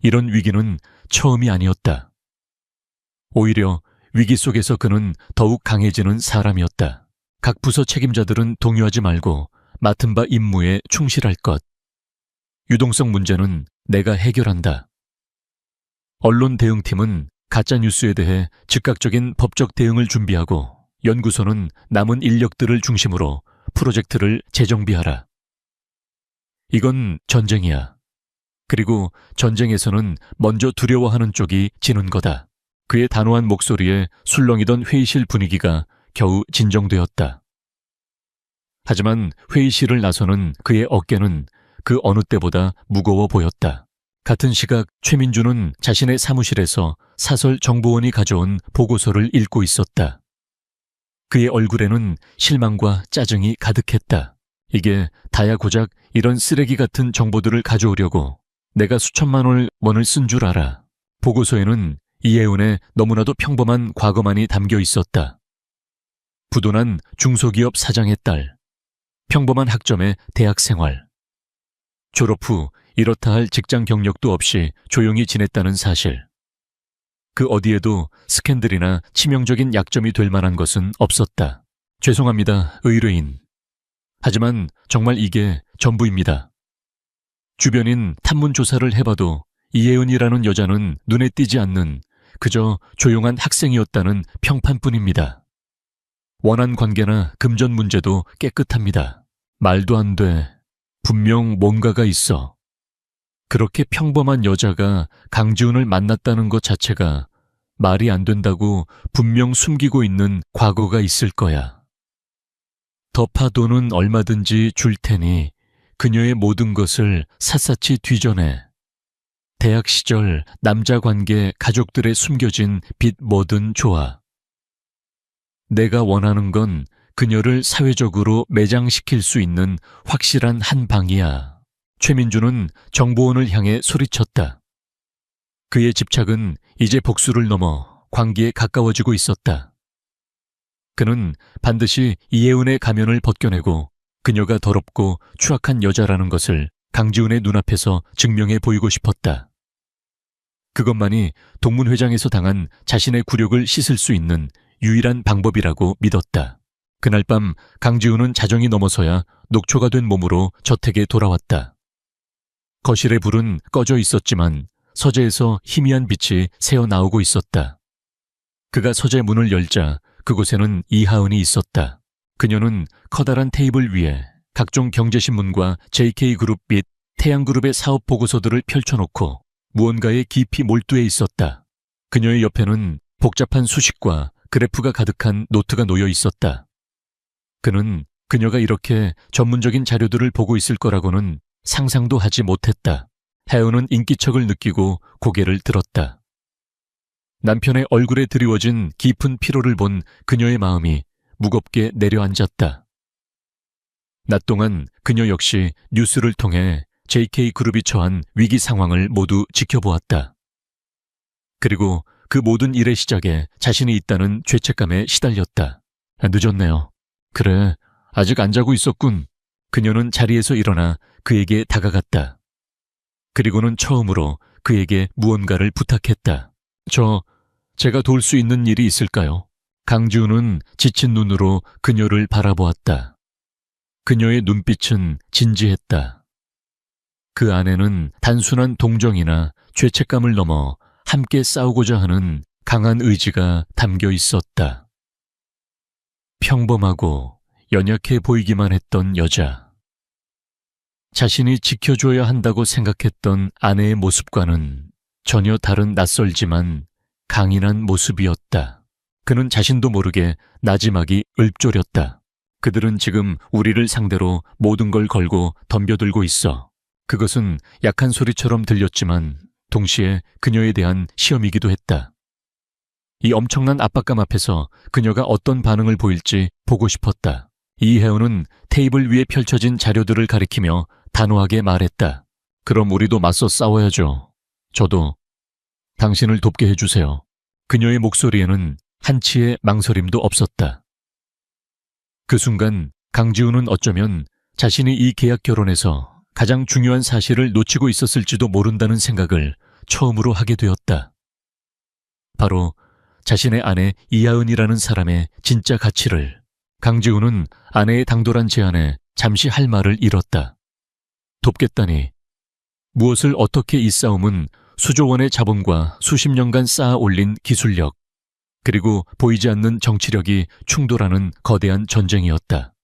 이런 위기는 처음이 아니었다. 오히려 위기 속에서 그는 더욱 강해지는 사람이었다. 각 부서 책임자들은 동요하지 말고 맡은 바 임무에 충실할 것. 유동성 문제는 내가 해결한다. 언론 대응팀은 가짜뉴스에 대해 즉각적인 법적 대응을 준비하고 연구소는 남은 인력들을 중심으로 프로젝트를 재정비하라. 이건 전쟁이야. 그리고 전쟁에서는 먼저 두려워하는 쪽이 지는 거다. 그의 단호한 목소리에 술렁이던 회의실 분위기가 겨우 진정되었다. 하지만 회의실을 나서는 그의 어깨는 그 어느 때보다 무거워 보였다. 같은 시각 최민주는 자신의 사무실에서 사설 정보원이 가져온 보고서를 읽고 있었다. 그의 얼굴에는 실망과 짜증이 가득했다. 이게 다야 고작 이런 쓰레기 같은 정보들을 가져오려고 내가 수천만 원을 쓴 줄 알아. 보고서에는 이혜은의 너무나도 평범한 과거만이 담겨 있었다. 부도난 중소기업 사장의 딸, 평범한 학점의 대학 생활, 졸업 후 이렇다 할 직장 경력도 없이 조용히 지냈다는 사실. 그 어디에도 스캔들이나 치명적인 약점이 될 만한 것은 없었다. 죄송합니다, 의뢰인. 하지만 정말 이게 전부입니다. 주변인 탐문 조사를 해봐도 이혜은이라는 여자는 눈에 띄지 않는 그저 조용한 학생이었다는 평판뿐입니다. 원한 관계나 금전 문제도 깨끗합니다. 말도 안 돼. 분명 뭔가가 있어. 그렇게 평범한 여자가 강지훈을 만났다는 것 자체가 말이 안 된다고 분명 숨기고 있는 과거가 있을 거야. 더 파도는 얼마든지 줄 테니 그녀의 모든 것을 샅샅이 뒤져내. 대학 시절 남자 관계 가족들의 숨겨진 빚 뭐든 좋아. 내가 원하는 건 그녀를 사회적으로 매장시킬 수 있는 확실한 한 방이야. 최민주는 정보원을 향해 소리쳤다. 그의 집착은 이제 복수를 넘어 광기에 가까워지고 있었다. 그는 반드시 이혜은의 가면을 벗겨내고 그녀가 더럽고 추악한 여자라는 것을 강지훈의 눈앞에서 증명해 보이고 싶었다. 그것만이 동문회장에서 당한 자신의 굴욕을 씻을 수 있는 유일한 방법이라고 믿었다. 그날 밤 강지훈은 자정이 넘어서야 녹초가 된 몸으로 저택에 돌아왔다. 거실의 불은 꺼져 있었지만 서재에서 희미한 빛이 새어나오고 있었다. 그가 서재 문을 열자 그곳에는 이하은이 있었다. 그녀는 커다란 테이블 위에 각종 경제신문과 JK그룹 및 태양그룹의 사업 보고서들을 펼쳐놓고 무언가에 깊이 몰두해 있었다. 그녀의 옆에는 복잡한 수식과 그래프가 가득한 노트가 놓여 있었다. 그는 그녀가 이렇게 전문적인 자료들을 보고 있을 거라고는 상상도 하지 못했다. 혜은은 인기척을 느끼고 고개를 들었다. 남편의 얼굴에 드리워진 깊은 피로를 본 그녀의 마음이 무겁게 내려앉았다. 낮 동안 그녀 역시 뉴스를 통해 JK그룹이 처한 위기 상황을 모두 지켜보았다. 그리고 그 모든 일의 시작에 자신이 있다는 죄책감에 시달렸다. 늦었네요. 그래, 아직 안 자고 있었군. 그녀는 자리에서 일어나 그에게 다가갔다. 그리고는 처음으로 그에게 무언가를 부탁했다. 제가 도울 수 있는 일이 있을까요? 강지훈은 지친 눈으로 그녀를 바라보았다. 그녀의 눈빛은 진지했다. 그 안에는 단순한 동정이나 죄책감을 넘어 함께 싸우고자 하는 강한 의지가 담겨 있었다. 평범하고 연약해 보이기만 했던 여자. 자신이 지켜줘야 한다고 생각했던 아내의 모습과는 전혀 다른 낯설지만 강인한 모습이었다. 그는 자신도 모르게 나지막이 읊조렸다. 그들은 지금 우리를 상대로 모든 걸 걸고 덤벼들고 있어. 그것은 약한 소리처럼 들렸지만 동시에 그녀에 대한 시험이기도 했다. 이 엄청난 압박감 앞에서 그녀가 어떤 반응을 보일지 보고 싶었다. 이혜은은 테이블 위에 펼쳐진 자료들을 가리키며 단호하게 말했다. 그럼 우리도 맞서 싸워야죠. 저도 당신을 돕게 해주세요. 그녀의 목소리에는 한치의 망설임도 없었다. 그 순간 강지훈은 어쩌면 자신이 이 계약 결혼에서 가장 중요한 사실을 놓치고 있었을지도 모른다는 생각을 처음으로 하게 되었다. 바로 자신의 아내 이하은이라는 사람의 진짜 가치를. 강지훈은 아내의 당돌한 제안에 잠시 할 말을 잃었다. 돕겠다니. 무엇을 어떻게 이 싸움은 수조 원의 자본과 수십 년간 쌓아 올린 기술력, 그리고 보이지 않는 정치력이 충돌하는 거대한 전쟁이었다.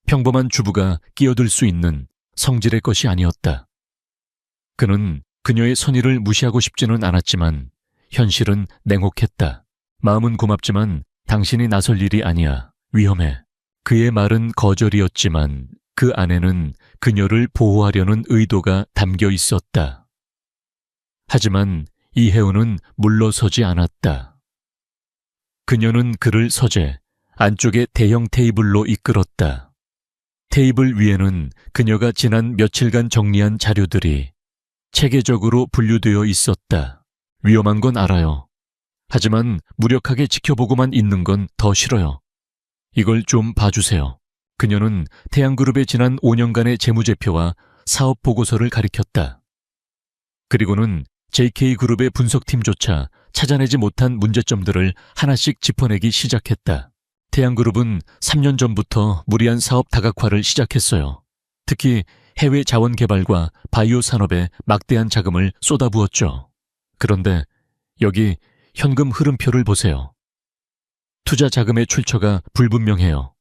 평범한 주부가 끼어들 수 있는 성질의 것이 아니었다. 그는 그녀의 선의를 무시하고 싶지는 않았지만 현실은 냉혹했다. 마음은 고맙지만 당신이 나설 일이 아니야. 위험해. 그의 말은 거절이었지만 그 안에는 그녀를 보호하려는 의도가 담겨 있었다. 하지만 이혜은은 물러서지 않았다. 그녀는 그를 서재 안쪽의 대형 테이블로 이끌었다. 테이블 위에는 그녀가 지난 며칠간 정리한 자료들이 체계적으로 분류되어 있었다. 위험한 건 알아요. 하지만 무력하게 지켜보고만 있는 건 더 싫어요. 이걸 좀 봐주세요. 그녀는 태양그룹의 지난 5년간의 재무제표와 사업 보고서를 가리켰다. 그리고는 JK그룹의 분석팀조차 찾아내지 못한 문제점들을 하나씩 짚어내기 시작했다. 태양그룹은 3년 전부터 무리한 사업 다각화를 시작했어요. 특히 해외 자원 개발과 바이오 산업에 막대한 자금을 쏟아부었죠. 그런데 여기 현금 흐름표를 보세요. 투자 자금의 출처가 불분명해요.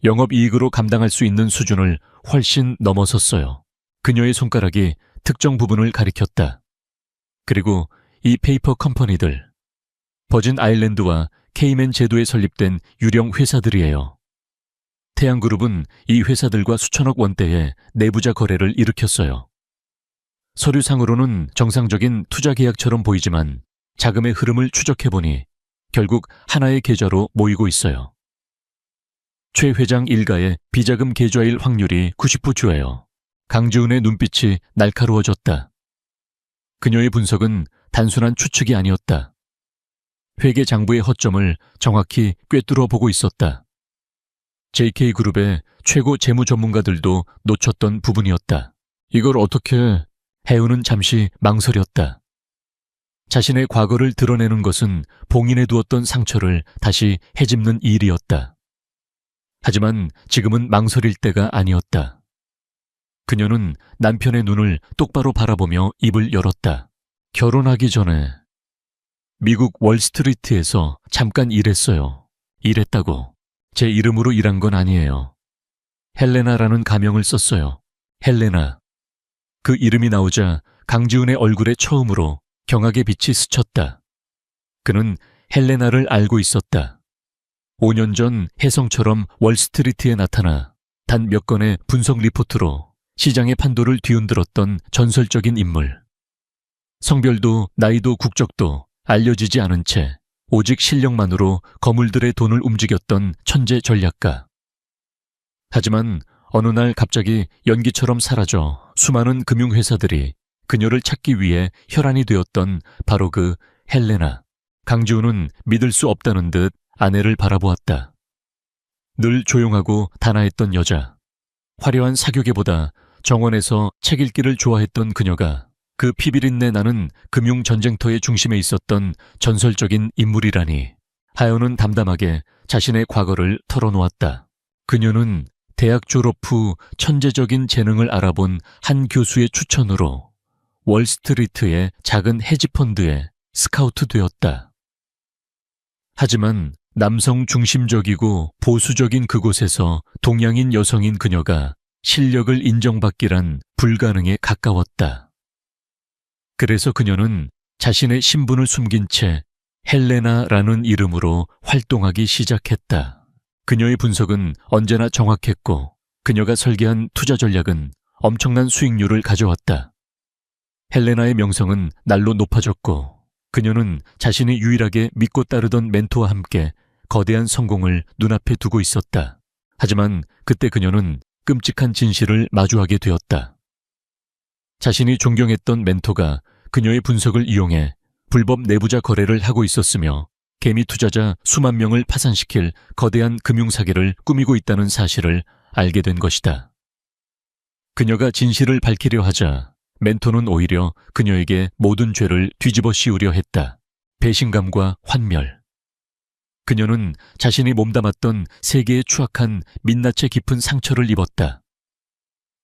영업이익으로 감당할 수 있는 수준을 훨씬 넘어섰어요. 그녀의 손가락이 특정 부분을 가리켰다. 그리고 이 페이퍼 컴퍼니들, 버진 아일랜드와 케이맨 제도에 설립된 유령 회사들이에요. 태양그룹은 이 회사들과 수천억 원대의 내부자 거래를 일으켰어요. 서류상으로는 정상적인 투자 계약처럼 보이지만 자금의 흐름을 추적해보니 결국 하나의 계좌로 모이고 있어요. 최 회장 일가의 비자금 계좌일 확률이 90%예요. 강지훈의 눈빛이 날카로워졌다. 그녀의 분석은 단순한 추측이 아니었다. 회계장부의 허점을 정확히 꿰뚫어 보고 있었다. JK그룹의 최고 재무 전문가들도 놓쳤던 부분이었다. 이걸 어떻게... 해운은 잠시 망설였다. 자신의 과거를 드러내는 것은 봉인해 두었던 상처를 다시 헤집는 일이었다. 하지만 지금은 망설일 때가 아니었다. 그녀는 남편의 눈을 똑바로 바라보며 입을 열었다. 결혼하기 전에 미국 월스트리트에서 잠깐 일했어요. 일했다고. 제 이름으로 일한 건 아니에요. 헬레나라는 가명을 썼어요. 헬레나. 그 이름이 나오자 강지훈의 얼굴에 처음으로 경악의 빛이 스쳤다. 그는 헬레나를 알고 있었다. 5년 전 혜성처럼 월스트리트에 나타나 단 몇 건의 분석 리포트로 시장의 판도를 뒤흔들었던 전설적인 인물. 성별도 나이도 국적도 알려지지 않은 채 오직 실력만으로 거물들의 돈을 움직였던 천재 전략가. 하지만 어느 날 갑자기 연기처럼 사라져 수많은 금융회사들이 그녀를 찾기 위해 혈안이 되었던 바로 그 헬레나. 강지훈은 믿을 수 없다는 듯 아내를 바라보았다. 늘 조용하고 단아했던 여자. 화려한 사교계보다 정원에서 책 읽기를 좋아했던 그녀가 그 피비린내 나는 금융전쟁터의 중심에 있었던 전설적인 인물이라니. 하연은 담담하게 자신의 과거를 털어놓았다. 그녀는 대학 졸업 후 천재적인 재능을 알아본 한 교수의 추천으로 월스트리트의 작은 헤지펀드에 스카우트 되었다. 하지만 남성 중심적이고 보수적인 그곳에서 동양인 여성인 그녀가 실력을 인정받기란 불가능에 가까웠다. 그래서 그녀는 자신의 신분을 숨긴 채 헬레나라는 이름으로 활동하기 시작했다. 그녀의 분석은 언제나 정확했고 그녀가 설계한 투자 전략은 엄청난 수익률을 가져왔다. 헬레나의 명성은 날로 높아졌고 그녀는 자신이 유일하게 믿고 따르던 멘토와 함께 거대한 성공을 눈앞에 두고 있었다. 하지만 그때 그녀는 끔찍한 진실을 마주하게 되었다. 자신이 존경했던 멘토가 그녀의 분석을 이용해 불법 내부자 거래를 하고 있었으며 개미 투자자 수만 명을 파산시킬 거대한 금융사기를 꾸미고 있다는 사실을 알게 된 것이다. 그녀가 진실을 밝히려 하자 멘토는 오히려 그녀에게 모든 죄를 뒤집어 씌우려 했다. 배신감과 환멸. 그녀는 자신이 몸담았던 세계의 추악한 민낯에 깊은 상처를 입었다.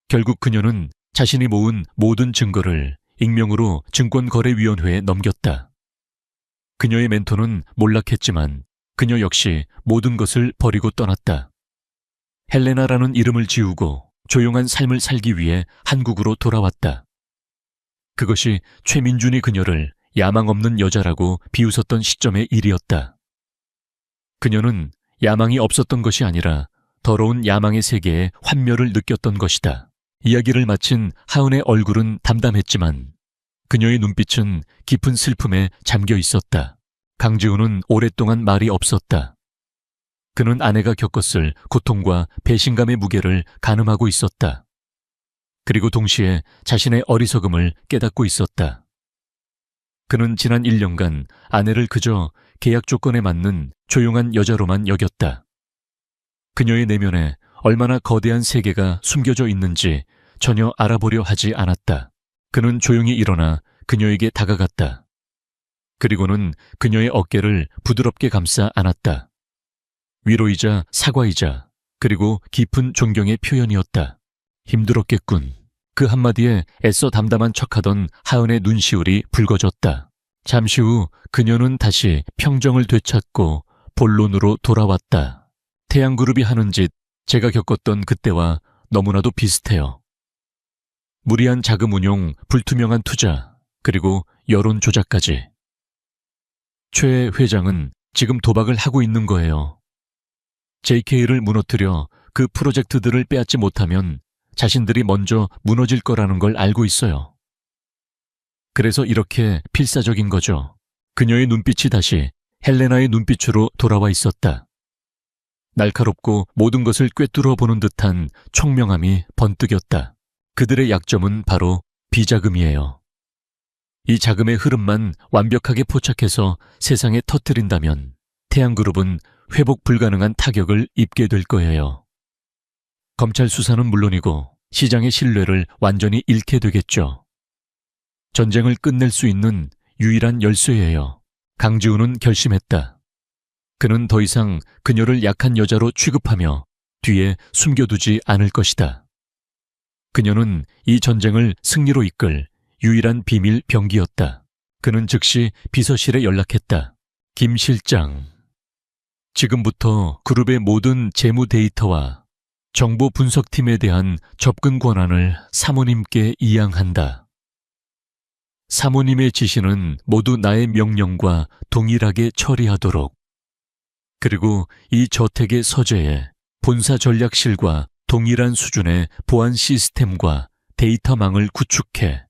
결국 그녀는 자신이 모은 모든 증거를 익명으로 증권거래위원회에 넘겼다. 그녀의 멘토는 몰락했지만 그녀 역시 모든 것을 버리고 떠났다. 헬레나라는 이름을 지우고 조용한 삶을 살기 위해 한국으로 돌아왔다. 그것이 최민준이 그녀를 야망 없는 여자라고 비웃었던 시점의 일이었다. 그녀는 야망이 없었던 것이 아니라 더러운 야망의 세계에 환멸을 느꼈던 것이다. 이야기를 마친 하은의 얼굴은 담담했지만 그녀의 눈빛은 깊은 슬픔에 잠겨 있었다. 강지훈은 오랫동안 말이 없었다. 그는 아내가 겪었을 고통과 배신감의 무게를 가늠하고 있었다. 그리고 동시에 자신의 어리석음을 깨닫고 있었다. 그는 지난 1년간 아내를 그저 계약 조건에 맞는 조용한 여자로만 여겼다. 그녀의 내면에 얼마나 거대한 세계가 숨겨져 있는지 전혀 알아보려 하지 않았다. 그는 조용히 일어나 그녀에게 다가갔다. 그리고는 그녀의 어깨를 부드럽게 감싸 안았다. 위로이자 사과이자 그리고 깊은 존경의 표현이었다. 힘들었겠군. 그 한마디에 애써 담담한 척하던 하은의 눈시울이 붉어졌다. 잠시 후 그녀는 다시 평정을 되찾고 본론으로 돌아왔다. 태양그룹이 하는 짓, 제가 겪었던 그때와 너무나도 비슷해요. 무리한 자금 운용, 불투명한 투자, 그리고 여론 조작까지. 최 회장은 지금 도박을 하고 있는 거예요. JK를 무너뜨려 그 프로젝트들을 빼앗지 못하면 자신들이 먼저 무너질 거라는 걸 알고 있어요. 그래서 이렇게 필사적인 거죠. 그녀의 눈빛이 다시 헬레나의 눈빛으로 돌아와 있었다. 날카롭고 모든 것을 꿰뚫어 보는 듯한 총명함이 번뜩였다. 그들의 약점은 바로 비자금이에요. 이 자금의 흐름만 완벽하게 포착해서 세상에 터뜨린다면 태양그룹은 회복 불가능한 타격을 입게 될 거예요. 검찰 수사는 물론이고 시장의 신뢰를 완전히 잃게 되겠죠. 전쟁을 끝낼 수 있는 유일한 열쇠예요. 강지훈은 결심했다. 그는 더 이상 그녀를 약한 여자로 취급하며 뒤에 숨겨두지 않을 것이다. 그녀는 이 전쟁을 승리로 이끌 유일한 비밀 병기였다. 그는 즉시 비서실에 연락했다. 김 실장, 지금부터 그룹의 모든 재무 데이터와 정보 분석팀에 대한 접근 권한을 사모님께 이양한다. 사모님의 지시는 모두 나의 명령과 동일하게 처리하도록. 그리고 이 저택의 서재에 본사 전략실과 동일한 수준의 보안 시스템과 데이터망을 구축해.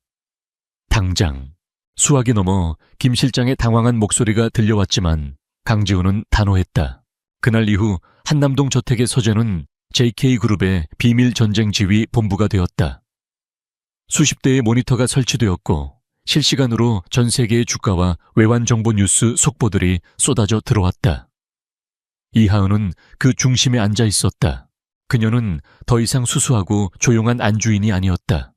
당장. 수학이 넘어 김 실장의 당황한 목소리가 들려왔지만 강지훈은 단호했다. 그날 이후 한남동 저택의 서재는 JK그룹의 비밀전쟁지휘 본부가 되었다. 수십 대의 모니터가 설치되었고 실시간으로 전 세계의 주가와 외환정보 뉴스 속보들이 쏟아져 들어왔다. 이하은은 그 중심에 앉아 있었다. 그녀는 더 이상 수수하고 조용한 안주인이 아니었다.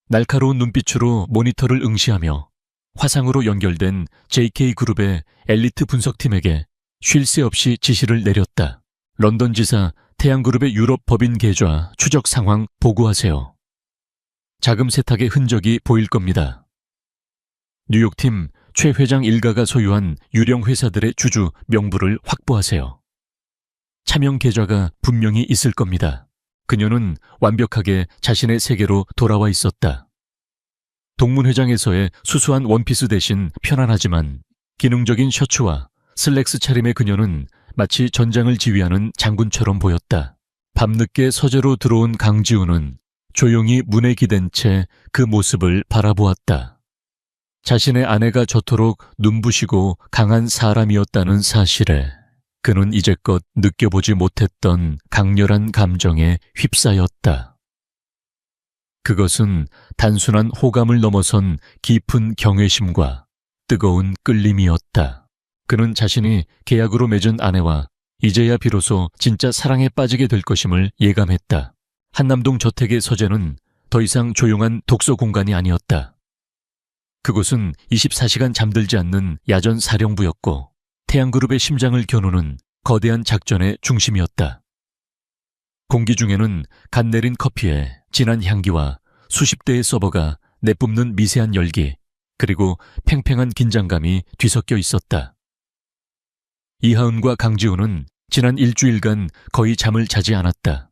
날카로운 눈빛으로 모니터를 응시하며 화상으로 연결된 JK그룹의 엘리트 분석팀에게 쉴 새 없이 지시를 내렸다. 런던 지사, 태양그룹의 유럽 법인 계좌 추적 상황 보고하세요. 자금 세탁의 흔적이 보일 겁니다. 뉴욕팀 최 회장 일가가 소유한 유령 회사들의 주주 명부를 확보하세요. 차명 계좌가 분명히 있을 겁니다. 그녀는 완벽하게 자신의 세계로 돌아와 있었다. 동문회장에서의 수수한 원피스 대신 편안하지만 기능적인 셔츠와 슬랙스 차림의 그녀는 마치 전장을 지휘하는 장군처럼 보였다. 밤늦게 서재로 들어온 강지훈은 조용히 문에 기댄 채 그 모습을 바라보았다. 자신의 아내가 저토록 눈부시고 강한 사람이었다는 사실에 그는 이제껏 느껴보지 못했던 강렬한 감정에 휩싸였다. 그것은 단순한 호감을 넘어선 깊은 경외심과 뜨거운 끌림이었다. 그는 자신이 계약으로 맺은 아내와 이제야 비로소 진짜 사랑에 빠지게 될 것임을 예감했다. 한남동 저택의 서재는 더 이상 조용한 독서 공간이 아니었다. 그곳은 24시간 잠들지 않는 야전 사령부였고 태양그룹의 심장을 겨누는 거대한 작전의 중심이었다. 공기 중에는 갓 내린 커피에 진한 향기와 수십 대의 서버가 내뿜는 미세한 열기, 그리고 팽팽한 긴장감이 뒤섞여 있었다. 이하은과 강지훈은 지난 일주일간 거의 잠을 자지 않았다.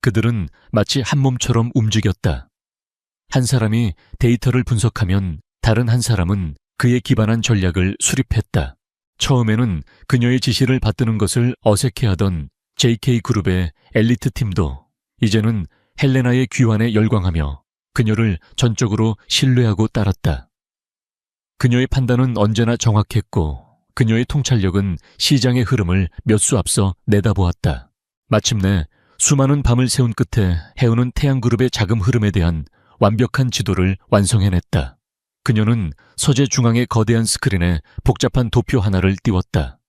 그들은 마치 한 몸처럼 움직였다. 한 사람이 데이터를 분석하면 다른 한 사람은 그에 기반한 전략을 수립했다. 처음에는 그녀의 지시를 받드는 것을 어색해하던 JK그룹의 엘리트 팀도 이제는 헬레나의 귀환에 열광하며 그녀를 전적으로 신뢰하고 따랐다. 그녀의 판단은 언제나 정확했고 그녀의 통찰력은 시장의 흐름을 몇 수 앞서 내다보았다. 마침내 수많은 밤을 세운 끝에 해오는 태양그룹의 자금 흐름에 대한 완벽한 지도를 완성해냈다. 그녀는 서재 중앙의 거대한 스크린에 복잡한 도표 하나를 띄웠다.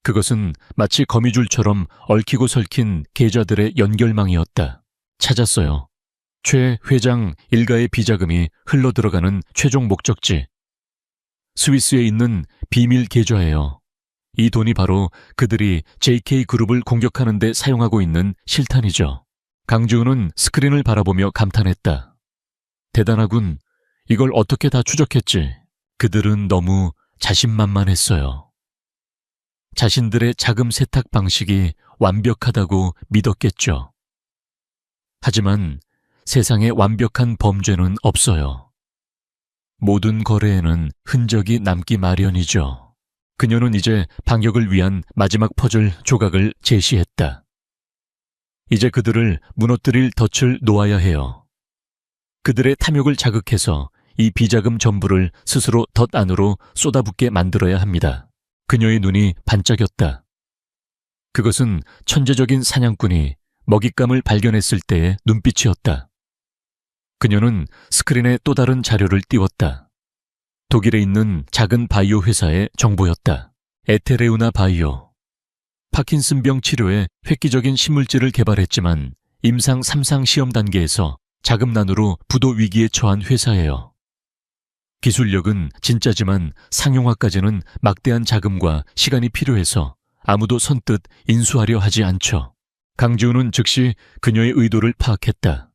그것은 마치 거미줄처럼 얽히고 설킨 계좌들의 연결망이었다. 찾았어요. 최 회장 일가의 비자금이 흘러들어가는 최종 목적지. 스위스에 있는 비밀 계좌예요. 이 돈이 바로 그들이 JK그룹을 공격하는 데 사용하고 있는 실탄이죠. 강지훈은 스크린을 바라보며 감탄했다. 대단하군. 이걸 어떻게 다 추적했지? 그들은 너무 자신만만했어요. 자신들의 자금 세탁 방식이 완벽하다고 믿었겠죠. 하지만 세상에 완벽한 범죄는 없어요. 모든 거래에는 흔적이 남기 마련이죠. 그녀는 이제 반격을 위한 마지막 퍼즐 조각을 제시했다. 이제 그들을 무너뜨릴 덫을 놓아야 해요. 그들의 탐욕을 자극해서 이 비자금 전부를 스스로 덫 안으로 쏟아붓게 만들어야 합니다. 그녀의 눈이 반짝였다. 그것은 천재적인 사냥꾼이 먹잇감을 발견했을 때의 눈빛이었다. 그녀는 스크린에 또 다른 자료를 띄웠다. 독일에 있는 작은 바이오 회사의 정보였다. 에테레우나 바이오. 파킨슨병 치료에 획기적인 신물질을 개발했지만 임상 3상 시험 단계에서 자금난으로 부도 위기에 처한 회사예요. 기술력은 진짜지만 상용화까지는 막대한 자금과 시간이 필요해서 아무도 선뜻 인수하려 하지 않죠. 강지훈은 즉시 그녀의 의도를 파악했다.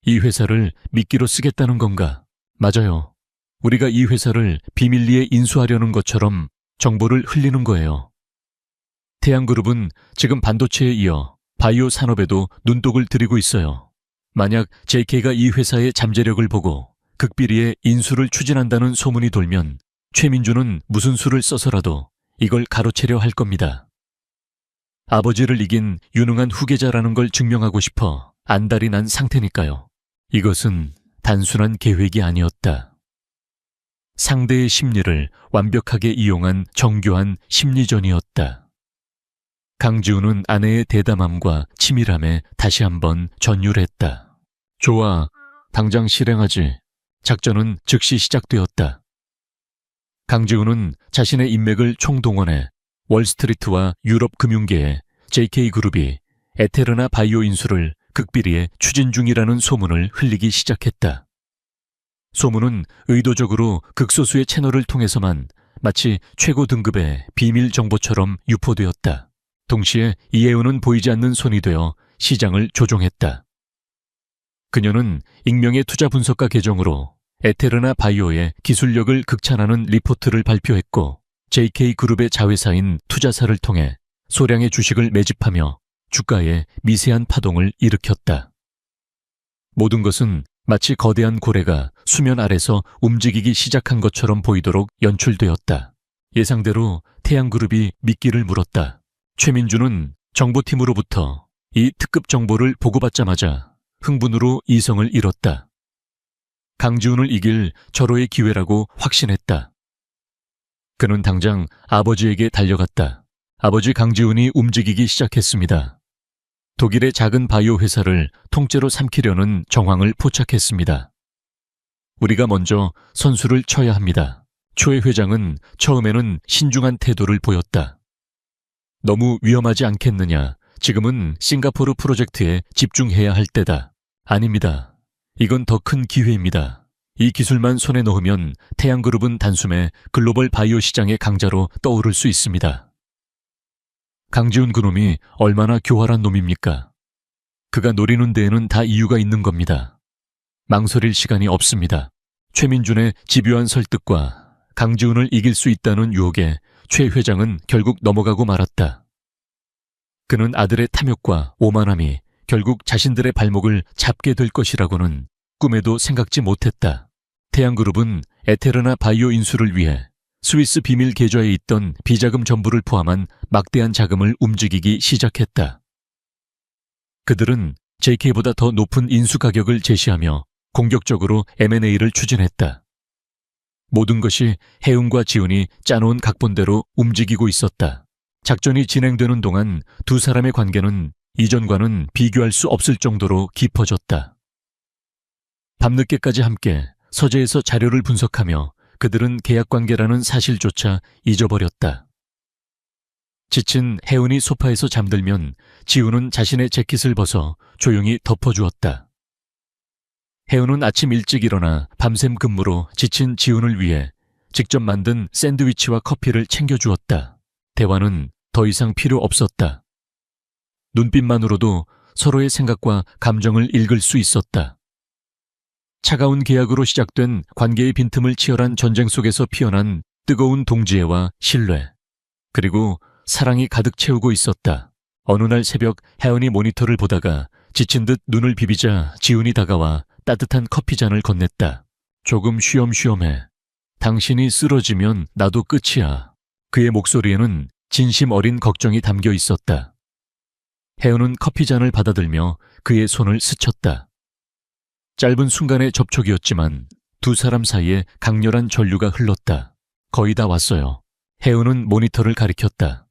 이 회사를 미끼로 쓰겠다는 건가? 맞아요. 우리가 이 회사를 비밀리에 인수하려는 것처럼 정보를 흘리는 거예요. 태양그룹은 지금 반도체에 이어 바이오 산업에도 눈독을 들이고 있어요. 만약 JK가 이 회사의 잠재력을 보고 극비리에 인수를 추진한다는 소문이 돌면 최민주는 무슨 수를 써서라도 이걸 가로채려 할 겁니다. 아버지를 이긴 유능한 후계자라는 걸 증명하고 싶어 안달이 난 상태니까요. 이것은 단순한 계획이 아니었다. 상대의 심리를 완벽하게 이용한 정교한 심리전이었다. 강지훈은 아내의 대담함과 치밀함에 다시 한번 전율했다. 좋아, 당장 실행하지. 작전은 즉시 시작되었다. 강지훈은 자신의 인맥을 총동원해 월스트리트와 유럽 금융계에 JK그룹이 에테르나 바이오 인수를 극비리에 추진 중이라는 소문을 흘리기 시작했다. 소문은 의도적으로 극소수의 채널을 통해서만 마치 최고 등급의 비밀 정보처럼 유포되었다. 동시에 이해운은 보이지 않는 손이 되어 시장을 조종했다. 그녀는 익명의 투자 분석가 계정으로 에테르나 바이오의 기술력을 극찬하는 리포트를 발표했고 JK그룹의 자회사인 투자사를 통해 소량의 주식을 매집하며 주가에 미세한 파동을 일으켰다. 모든 것은 마치 거대한 고래가 수면 아래서 움직이기 시작한 것처럼 보이도록 연출되었다. 예상대로 태양그룹이 미끼를 물었다. 최민주는 정보팀으로부터 이 특급 정보를 보고받자마자 흥분으로 이성을 잃었다. 강지훈을 이길 절호의 기회라고 확신했다. 그는 당장 아버지에게 달려갔다. 아버지 강지훈이 움직이기 시작했습니다. 독일의 작은 바이오 회사를 통째로 삼키려는 정황을 포착했습니다. 우리가 먼저 선수를 쳐야 합니다. 초의 회장은 처음에는 신중한 태도를 보였다. 너무 위험하지 않겠느냐. 지금은 싱가포르 프로젝트에 집중해야 할 때다. 아닙니다. 이건 더 큰 기회입니다. 이 기술만 손에 넣으면 태양그룹은 단숨에 글로벌 바이오 시장의 강자로 떠오를 수 있습니다. 강지훈 그놈이 얼마나 교활한 놈입니까? 그가 노리는 데에는 다 이유가 있는 겁니다. 망설일 시간이 없습니다. 최민준의 집요한 설득과 강지훈을 이길 수 있다는 유혹에 최 회장은 결국 넘어가고 말았다. 그는 아들의 탐욕과 오만함이 결국 자신들의 발목을 잡게 될 것이라고는 꿈에도 생각지 못했다. 태양그룹은 에테르나 바이오 인수를 위해 스위스 비밀 계좌에 있던 비자금 전부를 포함한 막대한 자금을 움직이기 시작했다. 그들은 JK보다 더 높은 인수 가격을 제시하며 공격적으로 M&A를 추진했다. 모든 것이 해운과 지훈이 짜놓은 각본대로 움직이고 있었다. 작전이 진행되는 동안 두 사람의 관계는 이전과는 비교할 수 없을 정도로 깊어졌다. 밤늦게까지 함께 서재에서 자료를 분석하며 그들은 계약관계라는 사실조차 잊어버렸다. 지친 혜은이 소파에서 잠들면 지훈은 자신의 재킷을 벗어 조용히 덮어주었다. 혜은은 아침 일찍 일어나 밤샘 근무로 지친 지훈을 위해 직접 만든 샌드위치와 커피를 챙겨주었다. 대화는 더 이상 필요 없었다. 눈빛만으로도 서로의 생각과 감정을 읽을 수 있었다. 차가운 계약으로 시작된 관계의 빈틈을 치열한 전쟁 속에서 피어난 뜨거운 동지애와 신뢰, 그리고 사랑이 가득 채우고 있었다. 어느 날 새벽 혜연이 모니터를 보다가 지친 듯 눈을 비비자 지훈이 다가와 따뜻한 커피잔을 건넸다. 조금 쉬엄쉬엄해. 당신이 쓰러지면 나도 끝이야. 그의 목소리에는 진심 어린 걱정이 담겨 있었다. 혜연은 커피잔을 받아들며 그의 손을 스쳤다. 짧은 순간의 접촉이었지만 두 사람 사이에 강렬한 전류가 흘렀다. 거의 다 왔어요. 혜연은 모니터를 가리켰다.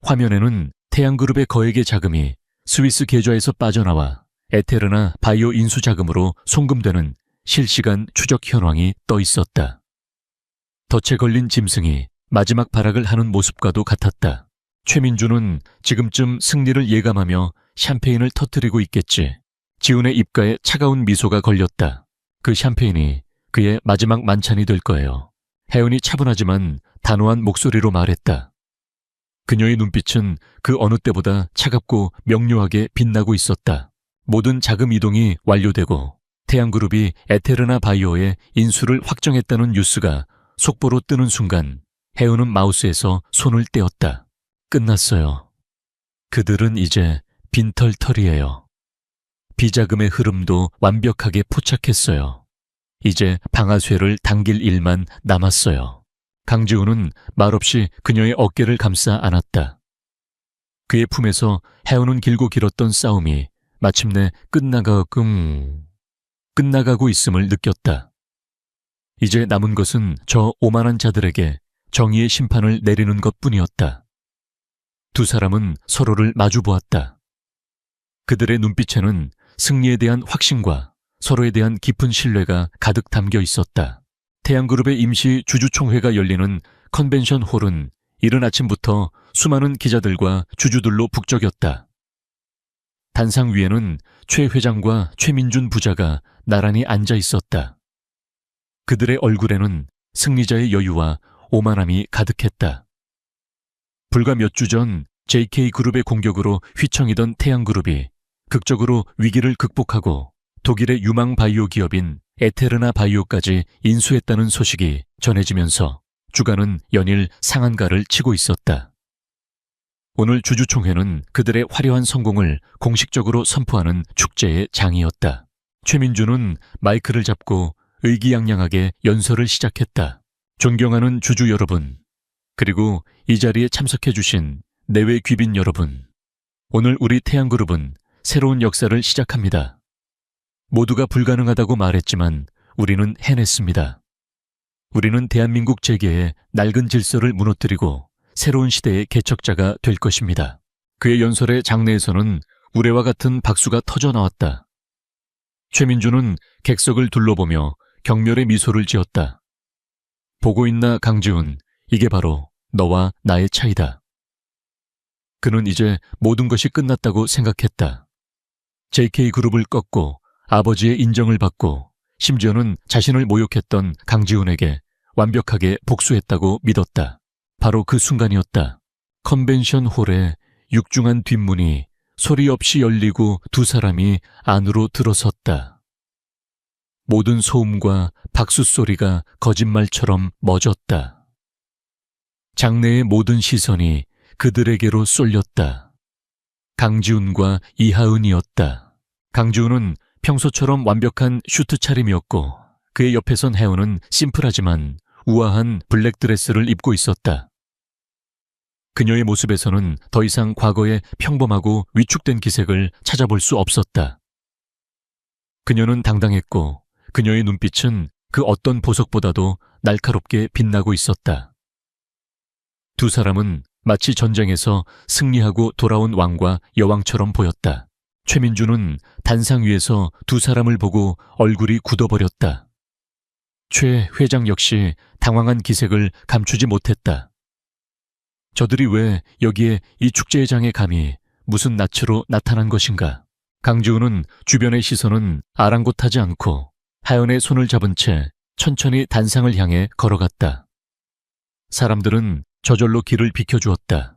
화면에는 태양그룹의 거액의 자금이 스위스 계좌에서 빠져나와 에테르나 바이오 인수 자금으로 송금되는 실시간 추적 현황이 떠 있었다. 덫에 걸린 짐승이 마지막 발악을 하는 모습과도 같았다. 최민주는 지금쯤 승리를 예감하며 샴페인을 터뜨리고 있겠지. 지훈의 입가에 차가운 미소가 걸렸다. 그 샴페인이 그의 마지막 만찬이 될 거예요. 혜연이 차분하지만 단호한 목소리로 말했다. 그녀의 눈빛은 그 어느 때보다 차갑고 명료하게 빛나고 있었다. 모든 자금 이동이 완료되고 태양그룹이 에테르나 바이오의 인수를 확정했다는 뉴스가 속보로 뜨는 순간 혜연은 마우스에서 손을 떼었다. 끝났어요. 그들은 이제 빈털터리예요. 비자금의 흐름도 완벽하게 포착했어요. 이제 방아쇠를 당길 일만 남았어요. 강지훈은 말없이 그녀의 어깨를 감싸 안았다. 그의 품에서 혜연은 길고 길었던 싸움이 마침내 끝나가고 있음을 느꼈다. 이제 남은 것은 저 오만한 자들에게 정의의 심판을 내리는 것뿐이었다. 두 사람은 서로를 마주보았다. 그들의 눈빛에는 승리에 대한 확신과 서로에 대한 깊은 신뢰가 가득 담겨 있었다. 태양그룹의 임시 주주총회가 열리는 컨벤션 홀은 이른 아침부터 수많은 기자들과 주주들로 북적였다. 단상 위에는 최 회장과 최민준 부자가 나란히 앉아 있었다. 그들의 얼굴에는 승리자의 여유와 오만함이 가득했다. 불과 몇 주 전 JK그룹의 공격으로 휘청이던 태양그룹이 극적으로 위기를 극복하고 독일의 유망 바이오 기업인 에테르나 바이오까지 인수했다는 소식이 전해지면서 주가는 연일 상한가를 치고 있었다. 오늘 주주총회는 그들의 화려한 성공을 공식적으로 선포하는 축제의 장이었다. 최민주는 마이크를 잡고 의기양양하게 연설을 시작했다. 존경하는 주주 여러분, 그리고 이 자리에 참석해 주신 내외 귀빈 여러분, 오늘 우리 태양그룹은 새로운 역사를 시작합니다. 모두가 불가능하다고 말했지만 우리는 해냈습니다. 우리는 대한민국 재계의 낡은 질서를 무너뜨리고 새로운 시대의 개척자가 될 것입니다. 그의 연설의 장내에서는 우레와 같은 박수가 터져 나왔다. 최민주는 객석을 둘러보며 경멸의 미소를 지었다. 보고 있나 강지훈, 이게 바로 너와 나의 차이다. 그는 이제 모든 것이 끝났다고 생각했다. JK그룹을 꺾고 아버지의 인정을 받고 심지어는 자신을 모욕했던 강지훈에게 완벽하게 복수했다고 믿었다. 바로 그 순간이었다. 컨벤션 홀에 육중한 뒷문이 소리 없이 열리고 두 사람이 안으로 들어섰다. 모든 소음과 박수 소리가 거짓말처럼 멎었다. 장내의 모든 시선이 그들에게로 쏠렸다. 강지훈과 이하은이었다. 강지훈은 평소처럼 완벽한 슈트 차림이었고 그의 옆에 선 혜원은 심플하지만 우아한 블랙드레스를 입고 있었다. 그녀의 모습에서는 더 이상 과거의 평범하고 위축된 기색을 찾아볼 수 없었다. 그녀는 당당했고 그녀의 눈빛은 그 어떤 보석보다도 날카롭게 빛나고 있었다. 두 사람은 마치 전쟁에서 승리하고 돌아온 왕과 여왕처럼 보였다. 최민주는 단상 위에서 두 사람을 보고 얼굴이 굳어버렸다. 최 회장 역시 당황한 기색을 감추지 못했다. 저들이 왜 여기에 이 축제의 장에 감히 무슨 낯으로 나타난 것인가? 강지훈은 주변의 시선은 아랑곳하지 않고 하연의 손을 잡은 채 천천히 단상을 향해 걸어갔다. 사람들은 저절로 길을 비켜주었다.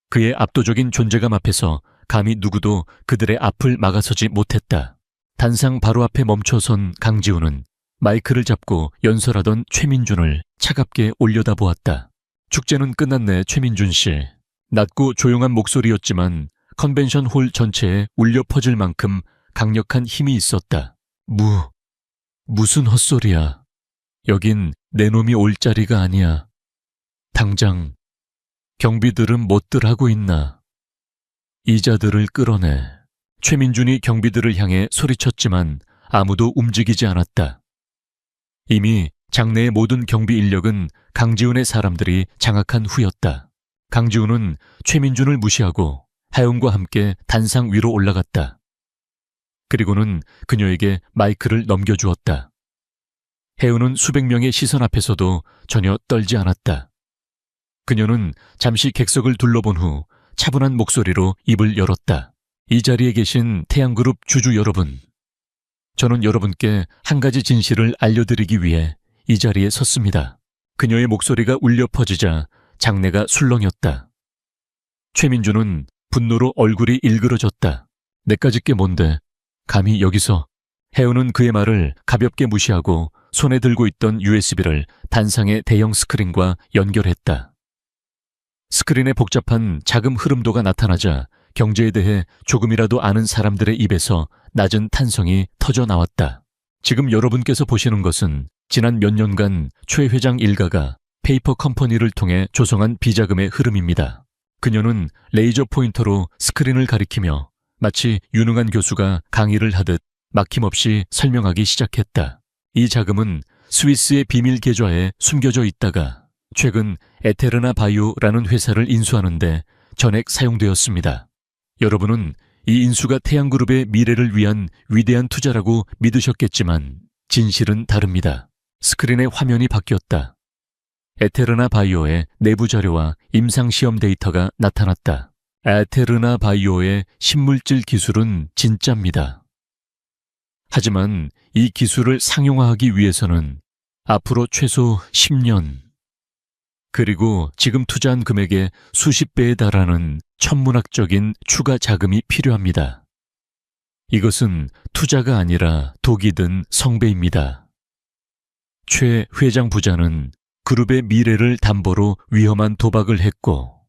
그의 압도적인 존재감 앞에서 감히 누구도 그들의 앞을 막아서지 못했다. 단상 바로 앞에 멈춰선 강지훈은 마이크를 잡고 연설하던 최민준을 차갑게 올려다보았다. 축제는 끝났네, 최민준 씨. 낮고 조용한 목소리였지만 컨벤션 홀 전체에 울려 퍼질 만큼 강력한 힘이 있었다. 무슨 헛소리야. 여긴 내 놈이 올 자리가 아니야. 당장 경비들은 못들 하고 있나. 이자들을 끌어내. 최민준이 경비들을 향해 소리쳤지만 아무도 움직이지 않았다. 이미 장내의 모든 경비 인력은 강지훈의 사람들이 장악한 후였다. 강지훈은 최민준을 무시하고 하영과 함께 단상 위로 올라갔다. 그리고는 그녀에게 마이크를 넘겨주었다. 혜은은 수백 명의 시선 앞에서도 전혀 떨지 않았다. 그녀는 잠시 객석을 둘러본 후 차분한 목소리로 입을 열었다. 이 자리에 계신 태양그룹 주주 여러분, 저는 여러분께 한 가지 진실을 알려드리기 위해 이 자리에 섰습니다. 그녀의 목소리가 울려 퍼지자 장내가 술렁였다. 최민준은 분노로 얼굴이 일그러졌다. 내까짓 게 뭔데? 감히 여기서. 혜은은 그의 말을 가볍게 무시하고 손에 들고 있던 USB를 단상의 대형 스크린과 연결했다. 스크린에 복잡한 자금 흐름도가 나타나자 경제에 대해 조금이라도 아는 사람들의 입에서 낮은 탄성이 터져 나왔다. 지금 여러분께서 보시는 것은 지난 몇 년간 최 회장 일가가 페이퍼 컴퍼니를 통해 조성한 비자금의 흐름입니다. 그녀는 레이저 포인터로 스크린을 가리키며 마치 유능한 교수가 강의를 하듯 막힘없이 설명하기 시작했다. 이 자금은 스위스의 비밀 계좌에 숨겨져 있다가 최근 에테르나 바이오라는 회사를 인수하는데 전액 사용되었습니다. 여러분은 이 인수가 태양그룹의 미래를 위한 위대한 투자라고 믿으셨겠지만 진실은 다릅니다. 스크린의 화면이 바뀌었다. 에테르나 바이오의 내부 자료와 임상시험 데이터가 나타났다. 에테르나 바이오의 신물질 기술은 진짜입니다. 하지만 이 기술을 상용화하기 위해서는 앞으로 최소 10년, 그리고 지금 투자한 금액의 수십 배에 달하는 천문학적인 추가 자금이 필요합니다. 이것은 투자가 아니라 독이 든 성배입니다. 최 회장 부자는 그룹의 미래를 담보로 위험한 도박을 했고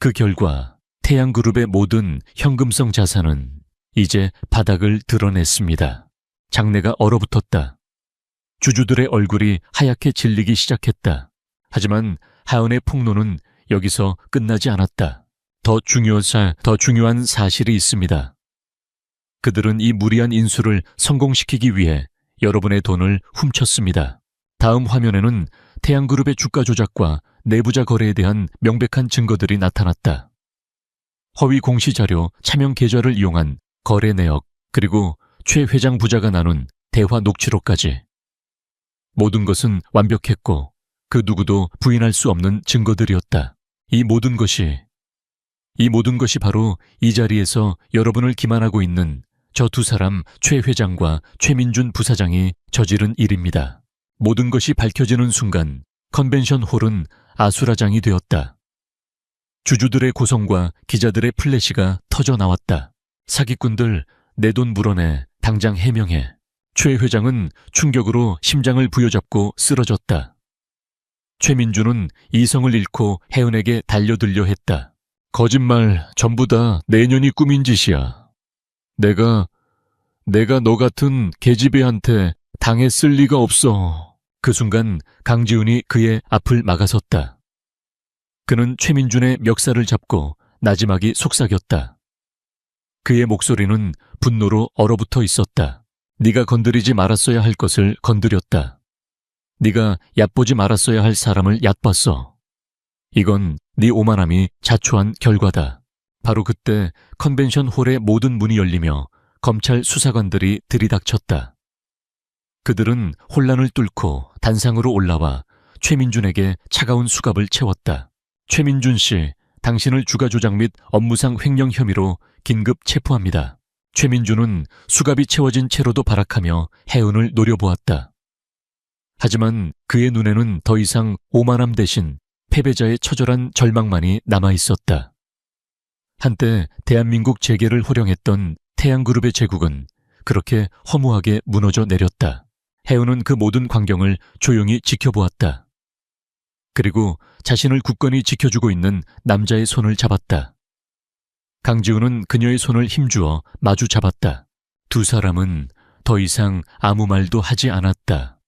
그 결과 태양그룹의 모든 현금성 자산은 이제 바닥을 드러냈습니다. 장내가 얼어붙었다. 주주들의 얼굴이 하얗게 질리기 시작했다. 하지만 하은의 폭로는 여기서 끝나지 않았다. 더 중요한 사실이 있습니다. 그들은 이 무리한 인수를 성공시키기 위해 여러분의 돈을 훔쳤습니다. 다음 화면에는 태양그룹의 주가 조작과 내부자 거래에 대한 명백한 증거들이 나타났다. 허위 공시자료, 차명 계좌를 이용한 거래 내역, 그리고 최 회장 부자가 나눈 대화 녹취록까지. 모든 것은 완벽했고 그 누구도 부인할 수 없는 증거들이었다. 이 모든 것이 바로 이 자리에서 여러분을 기만하고 있는 저 두 사람 최 회장과 최민준 부사장이 저지른 일입니다. 모든 것이 밝혀지는 순간 컨벤션 홀은 아수라장이 되었다. 주주들의 고성과 기자들의 플래시가 터져 나왔다. 사기꾼들, 내 돈 물어내, 당장 해명해. 최 회장은 충격으로 심장을 부여잡고 쓰러졌다. 최민준은 이성을 잃고 혜은에게 달려들려 했다. 거짓말, 전부 다 내년이 꾸민 짓이야. 내가 너 같은 계집애한테 당했을 리가 없어. 그 순간 강지훈이 그의 앞을 막아섰다. 그는 최민준의 멱살을 잡고 나지막이 속삭였다. 그의 목소리는 분노로 얼어붙어 있었다. 네가 건드리지 말았어야 할 것을 건드렸다. 네가 얕보지 말았어야 할 사람을 얕봤어. 이건 네 오만함이 자초한 결과다. 바로 그때 컨벤션 홀의 모든 문이 열리며 검찰 수사관들이 들이닥쳤다. 그들은 혼란을 뚫고 단상으로 올라와 최민준에게 차가운 수갑을 채웠다. 최민준 씨, 당신을 주가 조작 및 업무상 횡령 혐의로 긴급 체포합니다. 최민준은 수갑이 채워진 채로도 발악하며 혜은을 노려보았다. 하지만 그의 눈에는 더 이상 오만함 대신 패배자의 처절한 절망만이 남아 있었다. 한때 대한민국 재계를 호령했던 태양그룹의 제국은 그렇게 허무하게 무너져 내렸다. 해운은 그 모든 광경을 조용히 지켜보았다. 그리고 자신을 굳건히 지켜주고 있는 남자의 손을 잡았다. 강지훈은 그녀의 손을 힘주어 마주 잡았다. 두 사람은 더 이상 아무 말도 하지 않았다.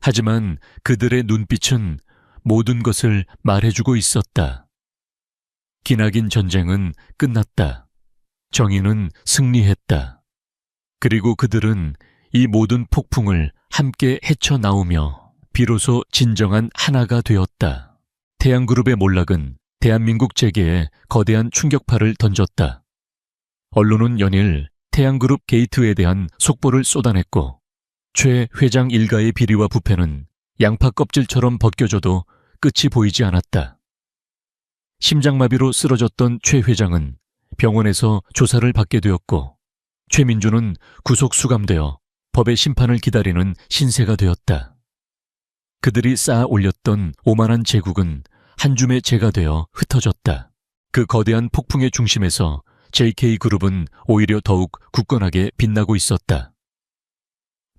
하지만 그들의 눈빛은 모든 것을 말해주고 있었다. 기나긴 전쟁은 끝났다. 정의는 승리했다. 그리고 그들은 이 모든 폭풍을 함께 헤쳐나오며 비로소 진정한 하나가 되었다. 태양그룹의 몰락은 대한민국 재계에 거대한 충격파를 던졌다. 언론은 연일 태양그룹 게이트에 대한 속보를 쏟아냈고 최 회장 일가의 비리와 부패는 양파 껍질처럼 벗겨져도 끝이 보이지 않았다. 심장마비로 쓰러졌던 최 회장은 병원에서 조사를 받게 되었고 최민주는 구속 수감되어 법의 심판을 기다리는 신세가 되었다. 그들이 쌓아 올렸던 오만한 제국은 한 줌의 재가 되어 흩어졌다. 그 거대한 폭풍의 중심에서 JK그룹은 오히려 더욱 굳건하게 빛나고 있었다.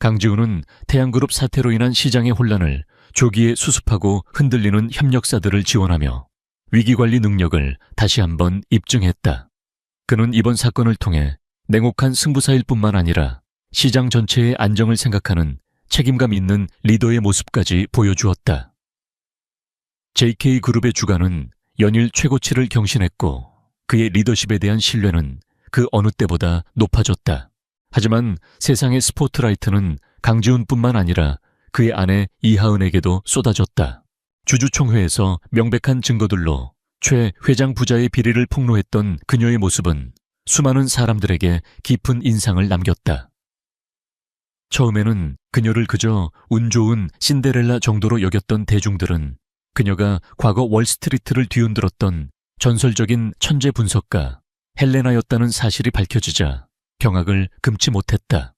강지훈은 태양그룹 사태로 인한 시장의 혼란을 조기에 수습하고 흔들리는 협력사들을 지원하며 위기관리 능력을 다시 한번 입증했다. 그는 이번 사건을 통해 냉혹한 승부사일 뿐만 아니라 시장 전체의 안정을 생각하는 책임감 있는 리더의 모습까지 보여주었다. JK그룹의 주가는 연일 최고치를 경신했고 그의 리더십에 대한 신뢰는 그 어느 때보다 높아졌다. 하지만 세상의 스포트라이트는 강지훈뿐만 아니라 그의 아내 이하은에게도 쏟아졌다. 주주총회에서 명백한 증거들로 최 회장 부자의 비리를 폭로했던 그녀의 모습은 수많은 사람들에게 깊은 인상을 남겼다. 처음에는 그녀를 그저 운 좋은 신데렐라 정도로 여겼던 대중들은 그녀가 과거 월스트리트를 뒤흔들었던 전설적인 천재 분석가 헬레나였다는 사실이 밝혀지자 경악을 금치 못했다.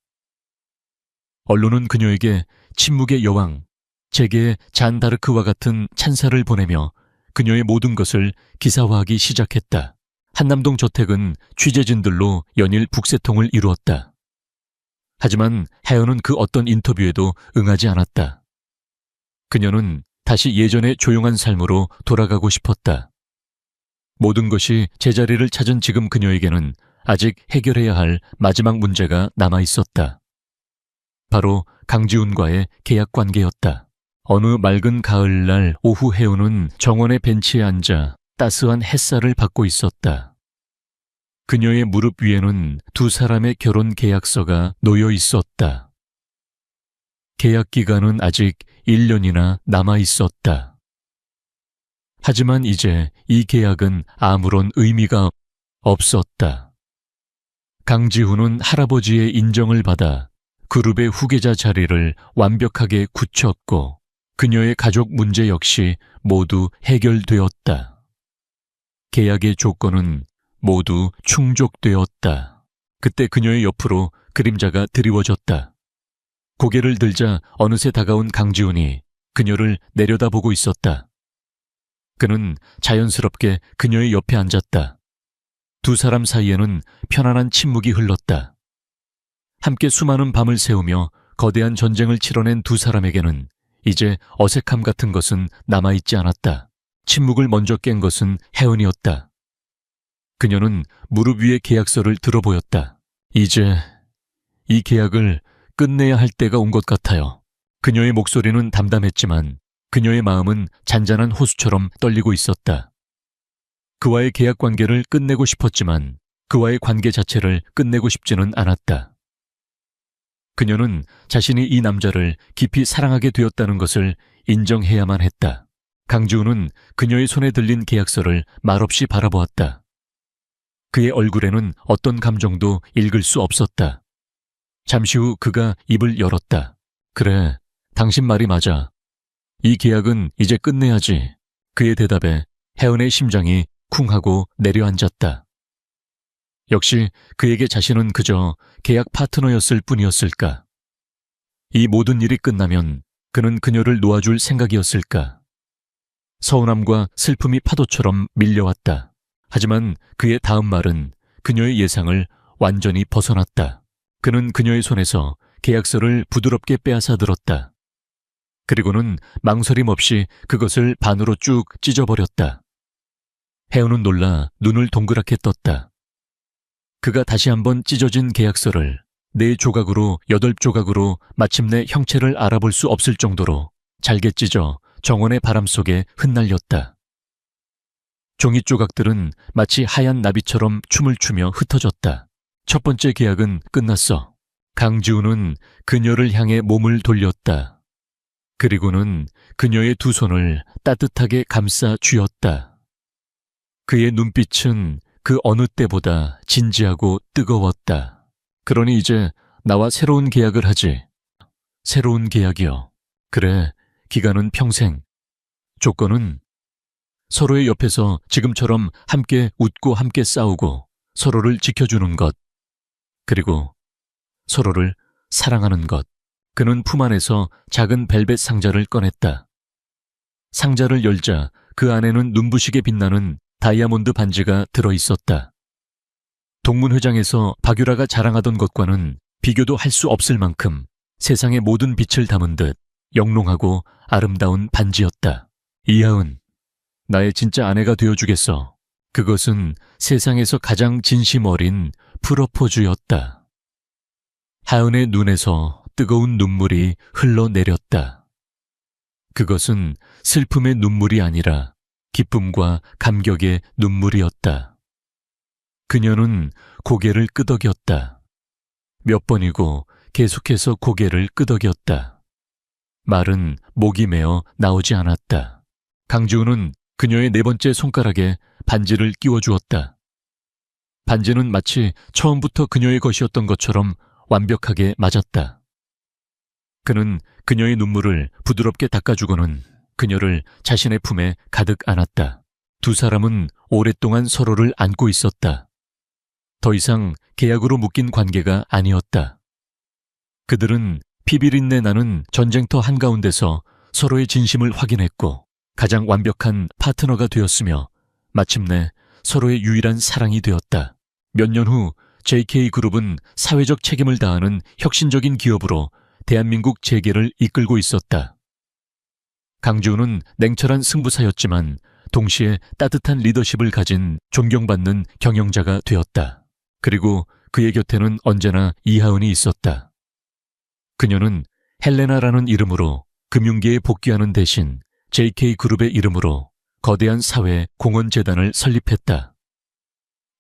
언론은 그녀에게 침묵의 여왕, 재계의 잔 다르크와 같은 찬사를 보내며 그녀의 모든 것을 기사화하기 시작했다. 한남동 저택은 취재진들로 연일 북새통을 이루었다. 하지만 혜연은 그 어떤 인터뷰에도 응하지 않았다. 그녀는 다시 예전의 조용한 삶으로 돌아가고 싶었다. 모든 것이 제자리를 찾은 지금 그녀에게는 아직 해결해야 할 마지막 문제가 남아 있었다. 바로 강지훈과의 계약 관계였다. 어느 맑은 가을날 오후 혜연은 정원의 벤치에 앉아 따스한 햇살을 받고 있었다. 그녀의 무릎 위에는 두 사람의 결혼 계약서가 놓여 있었다. 계약 기간은 아직 1년이나 남아 있었다. 하지만 이제 이 계약은 아무런 의미가 없었다. 강지훈은 할아버지의 인정을 받아 그룹의 후계자 자리를 완벽하게 굳혔고 그녀의 가족 문제 역시 모두 해결되었다. 계약의 조건은 모두 충족되었다. 그때 그녀의 옆으로 그림자가 드리워졌다. 고개를 들자 어느새 다가온 강지훈이 그녀를 내려다보고 있었다. 그는 자연스럽게 그녀의 옆에 앉았다. 두 사람 사이에는 편안한 침묵이 흘렀다. 함께 수많은 밤을 새우며 거대한 전쟁을 치러낸 두 사람에게는 이제 어색함 같은 것은 남아있지 않았다. 침묵을 먼저 깬 것은 혜은이었다. 그녀는 무릎 위에 계약서를 들어보였다. 이제 이 계약을 끝내야 할 때가 온 것 같아요. 그녀의 목소리는 담담했지만 그녀의 마음은 잔잔한 호수처럼 떨리고 있었다. 그와의 계약 관계를 끝내고 싶었지만 그와의 관계 자체를 끝내고 싶지는 않았다. 그녀는 자신이 이 남자를 깊이 사랑하게 되었다는 것을 인정해야만 했다. 강지훈은 그녀의 손에 들린 계약서를 말없이 바라보았다. 그의 얼굴에는 어떤 감정도 읽을 수 없었다. 잠시 후 그가 입을 열었다. 그래, 당신 말이 맞아. 이 계약은 이제 끝내야지. 그의 대답에 혜은의 심장이 쿵 하고 내려앉았다. 역시 그에게 자신은 그저 계약 파트너였을 뿐이었을까. 이 모든 일이 끝나면 그는 그녀를 놓아줄 생각이었을까? 서운함과 슬픔이 파도처럼 밀려왔다. 하지만 그의 다음 말은 그녀의 예상을 완전히 벗어났다. 그는 그녀의 손에서 계약서를 부드럽게 빼앗아 들었다. 그리고는 망설임 없이 그것을 반으로 쭉 찢어버렸다. 해운은 놀라 눈을 동그랗게 떴다. 그가 다시 한번 찢어진 계약서를 4조각으로 8조각으로 마침내 형체를 알아볼 수 없을 정도로 잘게 찢어 정원의 바람 속에 흩날렸다. 종이 조각들은 마치 하얀 나비처럼 춤을 추며 흩어졌다. 첫 번째 계약은 끝났어. 강지우는 그녀를 향해 몸을 돌렸다. 그리고는 그녀의 두 손을 따뜻하게 감싸 쥐었다. 그의 눈빛은 그 어느 때보다 진지하고 뜨거웠다. 그러니 이제 나와 새로운 계약을 하지. 새로운 계약이요. 그래, 기간은 평생. 조건은 서로의 옆에서 지금처럼 함께 웃고 함께 싸우고 서로를 지켜주는 것. 그리고 서로를 사랑하는 것. 그는 품 안에서 작은 벨벳 상자를 꺼냈다. 상자를 열자 그 안에는 눈부시게 빛나는 다이아몬드 반지가 들어있었다. 동문회장에서 박유라가 자랑하던 것과는 비교도 할 수 없을 만큼 세상의 모든 빛을 담은 듯 영롱하고 아름다운 반지였다. 이하은, 나의 진짜 아내가 되어주겠어. 그것은 세상에서 가장 진심 어린 프러포즈였다. 하은의 눈에서 뜨거운 눈물이 흘러내렸다. 그것은 슬픔의 눈물이 아니라 기쁨과 감격의 눈물이었다. 그녀는 고개를 끄덕였다. 몇 번이고 계속해서 고개를 끄덕였다. 말은 목이 메어 나오지 않았다. 강지우는 그녀의 4번째 손가락에 반지를 끼워주었다. 반지는 마치 처음부터 그녀의 것이었던 것처럼 완벽하게 맞았다. 그는 그녀의 눈물을 부드럽게 닦아주고는 그녀를 자신의 품에 가득 안았다. 두 사람은 오랫동안 서로를 안고 있었다. 더 이상 계약으로 묶인 관계가 아니었다. 그들은 피비린내 나는 전쟁터 한가운데서 서로의 진심을 확인했고 가장 완벽한 파트너가 되었으며 마침내 서로의 유일한 사랑이 되었다. 몇 년 후 JK그룹은 사회적 책임을 다하는 혁신적인 기업으로 대한민국 재계를 이끌고 있었다. 강지우는 냉철한 승부사였지만 동시에 따뜻한 리더십을 가진 존경받는 경영자가 되었다. 그리고 그의 곁에는 언제나 이하은이 있었다. 그녀는 헬레나라는 이름으로 금융계에 복귀하는 대신 JK그룹의 이름으로 거대한 사회 공헌재단을 설립했다.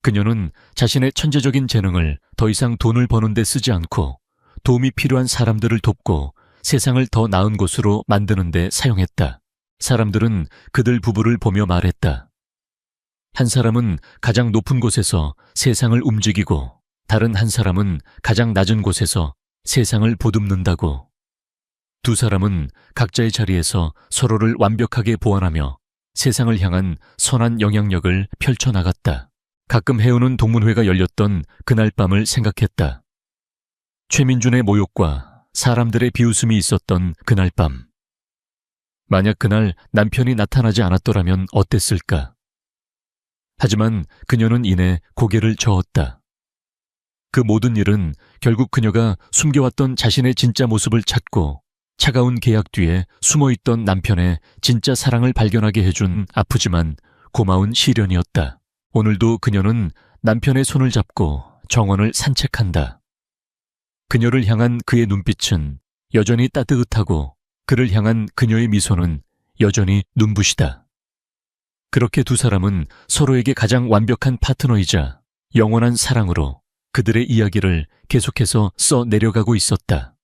그녀는 자신의 천재적인 재능을 더 이상 돈을 버는 데 쓰지 않고 도움이 필요한 사람들을 돕고 세상을 더 나은 곳으로 만드는 데 사용했다. 사람들은 그들 부부를 보며 말했다. 한 사람은 가장 높은 곳에서 세상을 움직이고 다른 한 사람은 가장 낮은 곳에서 세상을 보듬는다고. 두 사람은 각자의 자리에서 서로를 완벽하게 보완하며 세상을 향한 선한 영향력을 펼쳐나갔다. 가끔 해오는 동문회가 열렸던 그날 밤을 생각했다. 최민준의 모욕과 사람들의 비웃음이 있었던 그날 밤. 만약 그날 남편이 나타나지 않았더라면 어땠을까? 하지만 그녀는 이내 고개를 저었다. 그 모든 일은 결국 그녀가 숨겨왔던 자신의 진짜 모습을 찾고 차가운 계약 뒤에 숨어있던 남편의 진짜 사랑을 발견하게 해준 아프지만 고마운 시련이었다. 오늘도 그녀는 남편의 손을 잡고 정원을 산책한다. 그녀를 향한 그의 눈빛은 여전히 따뜻하고 그를 향한 그녀의 미소는 여전히 눈부시다. 그렇게 두 사람은 서로에게 가장 완벽한 파트너이자 영원한 사랑으로 그들의 이야기를 계속해서 써 내려가고 있었다.